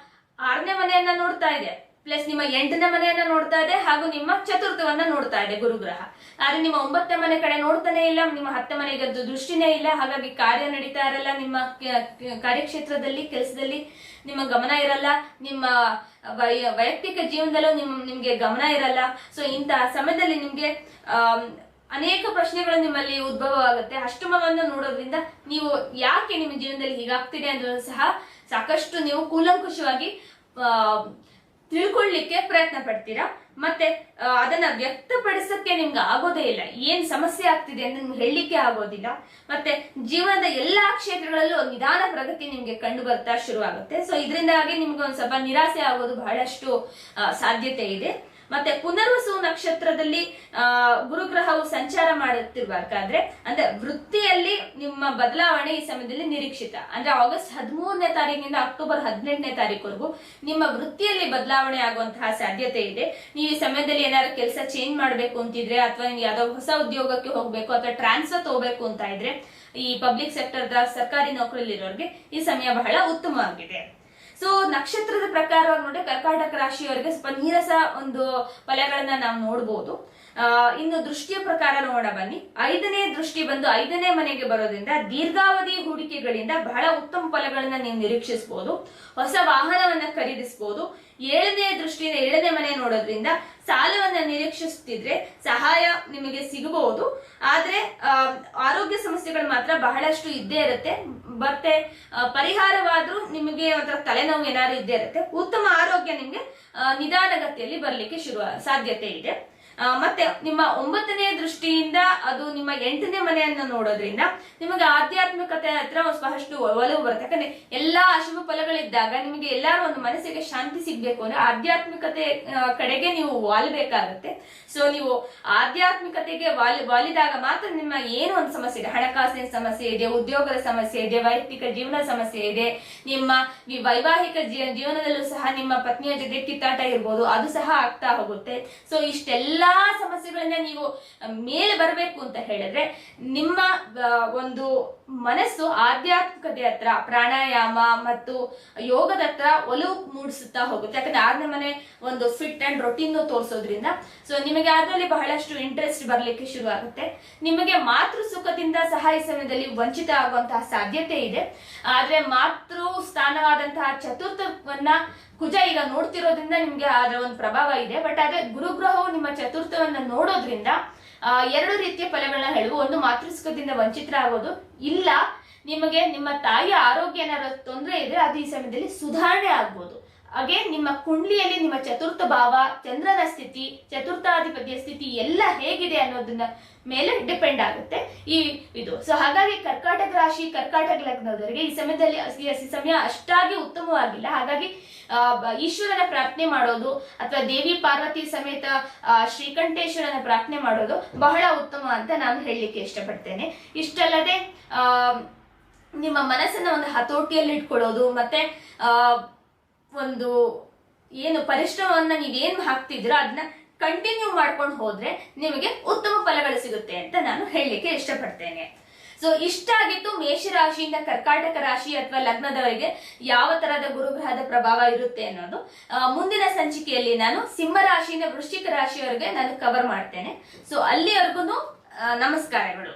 6ನೇ ಮನೆಯನ್ನ ನೋಡ್ತಾ ಇದೆ, ಪ್ಲಸ್ ನಿಮ್ಮ 8ನೇ ಮನೆಯನ್ನ ನೋಡ್ತಾ ಇದೆ ಹಾಗೂ ನಿಮ್ಮ ಚತುರ್ಥವನ್ನ ನೋಡ್ತಾ ಇದೆ ಗುರುಗ್ರಹ. ಆದ್ರೆ ನಿಮ್ಮ 9ನೇ ಮನೆ ಕಡೆ ನೋಡ್ತಾನೆ ಇಲ್ಲ, ನಿಮ್ಮ 10ನೇ ಮನೆಗೆ ದೃಷ್ಟಿನೇ ಇಲ್ಲ. ಹಾಗಾಗಿ ಕಾರ್ಯ ನಡೀತಾ ಇರಲ್ಲ, ನಿಮ್ಮ ಕಾರ್ಯಕ್ಷೇತ್ರದಲ್ಲಿ ಕೆಲಸದಲ್ಲಿ ನಿಮ್ಮ ಗಮನ ಇರಲ್ಲ, ನಿಮ್ಮ ವೈಯಕ್ತಿಕ ಜೀವನದಲ್ಲೂ ನಿಮ್ಗೆ ಗಮನ ಇರಲ್ಲ. ಸೊ ಇಂತಹ ಸಮಯದಲ್ಲಿ ನಿಮ್ಗೆ ಅನೇಕ ಪ್ರಶ್ನೆಗಳು ನಿಮ್ಮಲ್ಲಿ ಉದ್ಭವವಾಗುತ್ತೆ. ಅಷ್ಟಮವನ್ನು ನೋಡೋದ್ರಿಂದ ನೀವು ಯಾಕೆ ನಿಮ್ಮ ಜೀವನದಲ್ಲಿ ಹೀಗಾಗ್ತಿದೆ ಅನ್ನೋದು ಸಹ ಸಾಕಷ್ಟು ನೀವು ಕೂಲಂಕುಷವಾಗಿ ತಿಳ್ಕೊಳ್ಳಿಕ್ಕೆ ಪ್ರಯತ್ನ ಪಡ್ತೀರಾ. ಮತ್ತೆ ಅದನ್ನ ವ್ಯಕ್ತಪಡಿಸಕ್ಕೆ ನಿಮ್ಗೆ ಆಗೋದೇ ಇಲ್ಲ, ಏನ್ ಸಮಸ್ಯೆ ಆಗ್ತಿದೆ ಅಂತ ನಿಮ್ಗೆ ಹೇಳಲಿಕ್ಕೆ ಆಗೋದಿಲ್ಲ. ಮತ್ತೆ ಜೀವನದ ಎಲ್ಲಾ ಕ್ಷೇತ್ರಗಳಲ್ಲೂ ನಿಧಾನ ಪ್ರಗತಿ ನಿಮ್ಗೆ ಕಂಡು ಬರ್ತಾ ಶುರುವಾಗುತ್ತೆ. ಸೊ ಇದರಿಂದಾಗಿ ನಿಮ್ಗೆ ಒಂದ್ ಸ್ವಲ್ಪ ನಿರಾಸೆ ಆಗೋದು ಬಹಳಷ್ಟು ಸಾಧ್ಯತೆ ಇದೆ. ಮತ್ತೆ ಪುನರ್ವಸು ನಕ್ಷತ್ರದಲ್ಲಿ ಗುರುಗ್ರಹವು ಸಂಚಾರ ಮಾಡುತ್ತಿರ್ಬೇಕಾದ್ರೆ ಅಂದ್ರೆ ವೃತ್ತಿಯಲ್ಲಿ ನಿಮ್ಮ ಬದಲಾವಣೆ ಈ ಸಮಯದಲ್ಲಿ ನಿರೀಕ್ಷಿತ. ಅಂದ್ರೆ ಆಗಸ್ಟ್ 13ನೇ ತಾರೀಕಿನಿಂದ ಅಕ್ಟೋಬರ್ 18ನೇ ತಾರೀಕುವರೆಗೂ ನಿಮ್ಮ ವೃತ್ತಿಯಲ್ಲಿ ಬದಲಾವಣೆ ಆಗುವಂತಹ ಸಾಧ್ಯತೆ ಇದೆ. ನೀವು ಈ ಸಮಯದಲ್ಲಿ ಏನಾದ್ರು ಕೆಲಸ ಚೇಂಜ್ ಮಾಡ್ಬೇಕು ಅಂತಿದ್ರೆ ಅಥವಾ ನೀವು ಯಾವ್ದೋ ಹೊಸ ಉದ್ಯೋಗಕ್ಕೆ ಹೋಗ್ಬೇಕು ಅಥವಾ ಟ್ರಾನ್ಸ್ಫರ್ ತಗೋಬೇಕು ಅಂತ ಇದ್ರೆ ಈ ಪಬ್ಲಿಕ್ ಸೆಕ್ಟರ್ದ ಸರ್ಕಾರಿ ನೌಕರಿಯಲ್ಲಿರೋರಿಗೆ ಈ ಸಮಯ ಬಹಳ ಉತ್ತಮವಾಗಿದೆ. ಸೊ ನಕ್ಷತ್ರದ ಪ್ರಕಾರವಾಗಿ ನೋಡಿ ಕರ್ಕಾಟಕ ರಾಶಿಯವರಿಗೆ ಸ್ವಲ್ಪ ನೀರಸ ಒಂದು ಫಲಗಳನ್ನ ನಾವು ನೋಡಬಹುದು. ಇನ್ನು ದೃಷ್ಟಿಯ ಪ್ರಕಾರ ನೋಡ ಬನ್ನಿ. 5ನೇ ದೃಷ್ಟಿ ಬಂದು 5ನೇ ಮನೆಗೆ ಬರೋದ್ರಿಂದ ದೀರ್ಘಾವಧಿ ಹೂಡಿಕೆಗಳಿಂದ ಬಹಳ ಉತ್ತಮ ಫಲಗಳನ್ನ ನೀವು ನಿರೀಕ್ಷಿಸಬಹುದು. ಹೊಸ ವಾಹನವನ್ನ ಖರೀದಿಸಬಹುದು. 7ನೇ ದೃಷ್ಟಿಯಿಂದ 7ನೇ ಮನೆ ನೋಡೋದ್ರಿಂದ ಸಾಲವನ್ನ ನಿರೀಕ್ಷಿಸುತ್ತಿದ್ರೆ ಸಹಾಯ ನಿಮಗೆ ಸಿಗಬಹುದು. ಆದ್ರೆ ಆರೋಗ್ಯ ಸಮಸ್ಯೆಗಳು ಮಾತ್ರ ಬಹಳಷ್ಟು ಇದ್ದೇ ಇರುತ್ತೆ. ಮತ್ತೆ ಪರಿಹಾರವಾದ್ರೂ ನಿಮಗೆ ಒಂಥರ ತಲೆನೋವು ಏನಾದ್ರು ಇದ್ದೇ ಇರುತ್ತೆ. ಉತ್ತಮ ಆರೋಗ್ಯ ನಿಮ್ಗೆ ನಿಧಾನಗತಿಯಲ್ಲಿ ಬರ್ಲಿಕ್ಕೆ ಸಾಧ್ಯತೆ ಇದೆ. ಮತ್ತೆ ನಿಮ್ಮ 9ನೇ ದೃಷ್ಟಿಯಿಂದ ಅದು ನಿಮ್ಮ 8ನೇ ಮನೆಯನ್ನ ನೋಡೋದ್ರಿಂದ ನಿಮಗೆ ಆಧ್ಯಾತ್ಮಿಕತೆ ಹತ್ರ ಬಹಳಷ್ಟು ಒಲವು ಬರುತ್ತೆ. ಯಾಕಂದ್ರೆ ಎಲ್ಲಾ ಅಶುಭ ಫಲಗಳಿದ್ದಾಗ ನಿಮಗೆ ಎಲ್ಲಾರು ಒಂದು ಮನಸ್ಸಿಗೆ ಶಾಂತಿ ಸಿಗ್ಬೇಕು ಅಂದ್ರೆ ಆಧ್ಯಾತ್ಮಿಕತೆ ಕಡೆಗೆ ನೀವು ವಾಲ್ಬೇಕಾಗುತ್ತೆ. ಸೊ ನೀವು ಆಧ್ಯಾತ್ಮಿಕತೆಗೆ ವಾಲಿದಾಗ ಮಾತ್ರ ನಿಮ್ಮ ಏನು ಒಂದು ಸಮಸ್ಯೆ ಇದೆ, ಹಣಕಾಸಿನ ಸಮಸ್ಯೆ ಇದೆ, ಉದ್ಯೋಗದ ಸಮಸ್ಯೆ ಇದೆ, ವೈಯಕ್ತಿಕ ಜೀವನ ಸಮಸ್ಯೆ ಇದೆ, ನಿಮ್ಮ ವೈವಾಹಿಕ ಜೀವನದಲ್ಲೂ ಸಹ ನಿಮ್ಮ ಪತ್ನಿಯ ಜೊತೆ ಕಿತ್ತಾಟ ಇರ್ಬೋದು, ಅದು ಸಹ ಆಗ್ತಾ ಹೋಗುತ್ತೆ. ಸೊ ಇಷ್ಟೆಲ್ಲಾ ಸಮಸ್ಯೆಗಳನ್ನ ನೀವು ಮೇಲೆ ಬರಬೇಕು ಅಂತ ಹೇಳಿದ್ರೆ ನಿಮ್ಮ ಒಂದು ಮನಸ್ಸು ಆಧ್ಯಾತ್ಮಿಕತೆ ಹತ್ರ ಪ್ರಾಣಾಯಾಮ ಮತ್ತು ಯೋಗದ ಹತ್ರ ಒಲವು ಮೂಡಿಸುತ್ತಾ ಹೋಗುತ್ತೆ. ಯಾಕಂದ್ರೆ 6ನೇ ಮನೆ ಒಂದು ಫಿಟ್ ಅಂಡ್ ರೊಟೀನ್ ತೋರಿಸೋದ್ರಿಂದ ಸೊ ನಿಮಗೆ ಅದರಲ್ಲಿ ಬಹಳಷ್ಟು ಇಂಟ್ರೆಸ್ಟ್ ಬರ್ಲಿಕ್ಕೆ ಶುರು ಆಗುತ್ತೆ. ನಿಮಗೆ ಮಾತೃ ಸುಖದಿಂದ ಸಹ ಈ ಸಮಯದಲ್ಲಿ ವಂಚಿತ ಆಗುವಂತಹ ಸಾಧ್ಯತೆ ಇದೆ. ಆದ್ರೆ ಮಾತೃ ಸ್ಥಾನವಾದಂತಹ ಚತುರ್ಥವನ್ನ ಕುಜ ಈಗ ನೋಡ್ತಿರೋದ್ರಿಂದ ನಿಮ್ಗೆ ಅದರ ಒಂದು ಪ್ರಭಾವ ಇದೆ. ಬಟ್ ಆದ್ರೆ ಗುರುಗ್ರಹವು ನಿಮ್ಮ ಚತುರ್ಥವನ್ನ ನೋಡೋದ್ರಿಂದ ಎರಡು ರೀತಿಯ ಫಲಗಳನ್ನ ಹೇಳುವ. ಒಂದು, ಮಾತೃಸುಖದಿಂದ ವಂಚಿತರಾಗೋದು, ಇಲ್ಲ ನಿಮಗೆ ನಿಮ್ಮ ತಾಯಿಯ ಆರೋಗ್ಯ ಏನಾದ್ರು ತೊಂದರೆ ಇದ್ರೆ ಅದು ಈ ಸಮಯದಲ್ಲಿ ಸುಧಾರಣೆ ಆಗ್ಬೋದು. ಹಾಗೆ ನಿಮ್ಮ ಕುಂಡ್ಲಿಯಲ್ಲಿ ನಿಮ್ಮ ಚತುರ್ಥ ಭಾವ, ಚಂದ್ರನ ಸ್ಥಿತಿ, ಚತುರ್ಥಾಧಿಪತಿಯ ಸ್ಥಿತಿ ಎಲ್ಲ ಹೇಗಿದೆ ಅನ್ನೋದನ್ನ ಮೇಲೆ ಡಿಪೆಂಡ್ ಆಗುತ್ತೆ ಇದು. ಸೊ ಹಾಗಾಗಿ ಕರ್ಕಾಟಕ ರಾಶಿ, ಕರ್ಕಾಟಕ ಲಗ್ನದವರಿಗೆ ಈ ಸಮಯ ಅಷ್ಟಾಗಿ ಉತ್ತಮವಾಗಿಲ್ಲ. ಹಾಗಾಗಿ ಈಶ್ವರನ ಪ್ರಾರ್ಥನೆ ಮಾಡೋದು ಅಥವಾ ದೇವಿ ಪಾರ್ವತಿ ಸಮೇತ ಶ್ರೀಕಂಠೇಶ್ವರನ ಪ್ರಾರ್ಥನೆ ಮಾಡೋದು ಬಹಳ ಉತ್ತಮ ಅಂತ ನಾನು ಹೇಳಲಿಕ್ಕೆ ಇಷ್ಟಪಡ್ತೇನೆ. ಇಷ್ಟಲ್ಲದೆ ನಿಮ್ಮ ಮನಸ್ಸನ್ನ ಒಂದು ಹತೋಟಿಯಲ್ಲಿ ಇಟ್ಕೊಳ್ಳೋದು, ಮತ್ತೆ ಒಂದು ಏನು ಪರಿಶ್ರಮವನ್ನ ನೀವೇನ್ ಹಾಕ್ತಿದ್ರೋ ಅದನ್ನ ಕಂಟಿನ್ಯೂ ಮಾಡ್ಕೊಂಡು ಹೋದ್ರೆ ನಿಮಗೆ ಉತ್ತಮ ಫಲಗಳು ಸಿಗುತ್ತೆ ಅಂತ ನಾನು ಹೇಳಲಿಕ್ಕೆ ಇಷ್ಟಪಡ್ತೇನೆ. ಸೊ ಇಷ್ಟ ಆಗಿತ್ತು ಮೇಷರಾಶಿಯಿಂದ ಕರ್ಕಾಟಕ ರಾಶಿ ಅಥವಾ ಲಗ್ನದವರಿಗೆ ಯಾವ ತರಹದ ಗುರುಗ್ರಹದ ಪ್ರಭಾವ ಇರುತ್ತೆ ಅನ್ನೋದು. ಮುಂದಿನ ಸಂಚಿಕೆಯಲ್ಲಿ ನಾನು ಸಿಂಹ ರಾಶಿಯಿಂದ ವೃಶ್ಚಿಕ ರಾಶಿಯವರೆಗೆ ನಾನು ಕವರ್ ಮಾಡ್ತೇನೆ. ಸೊ ಅಲ್ಲಿವರೆಗೂ ನಮಸ್ಕಾರಗಳು.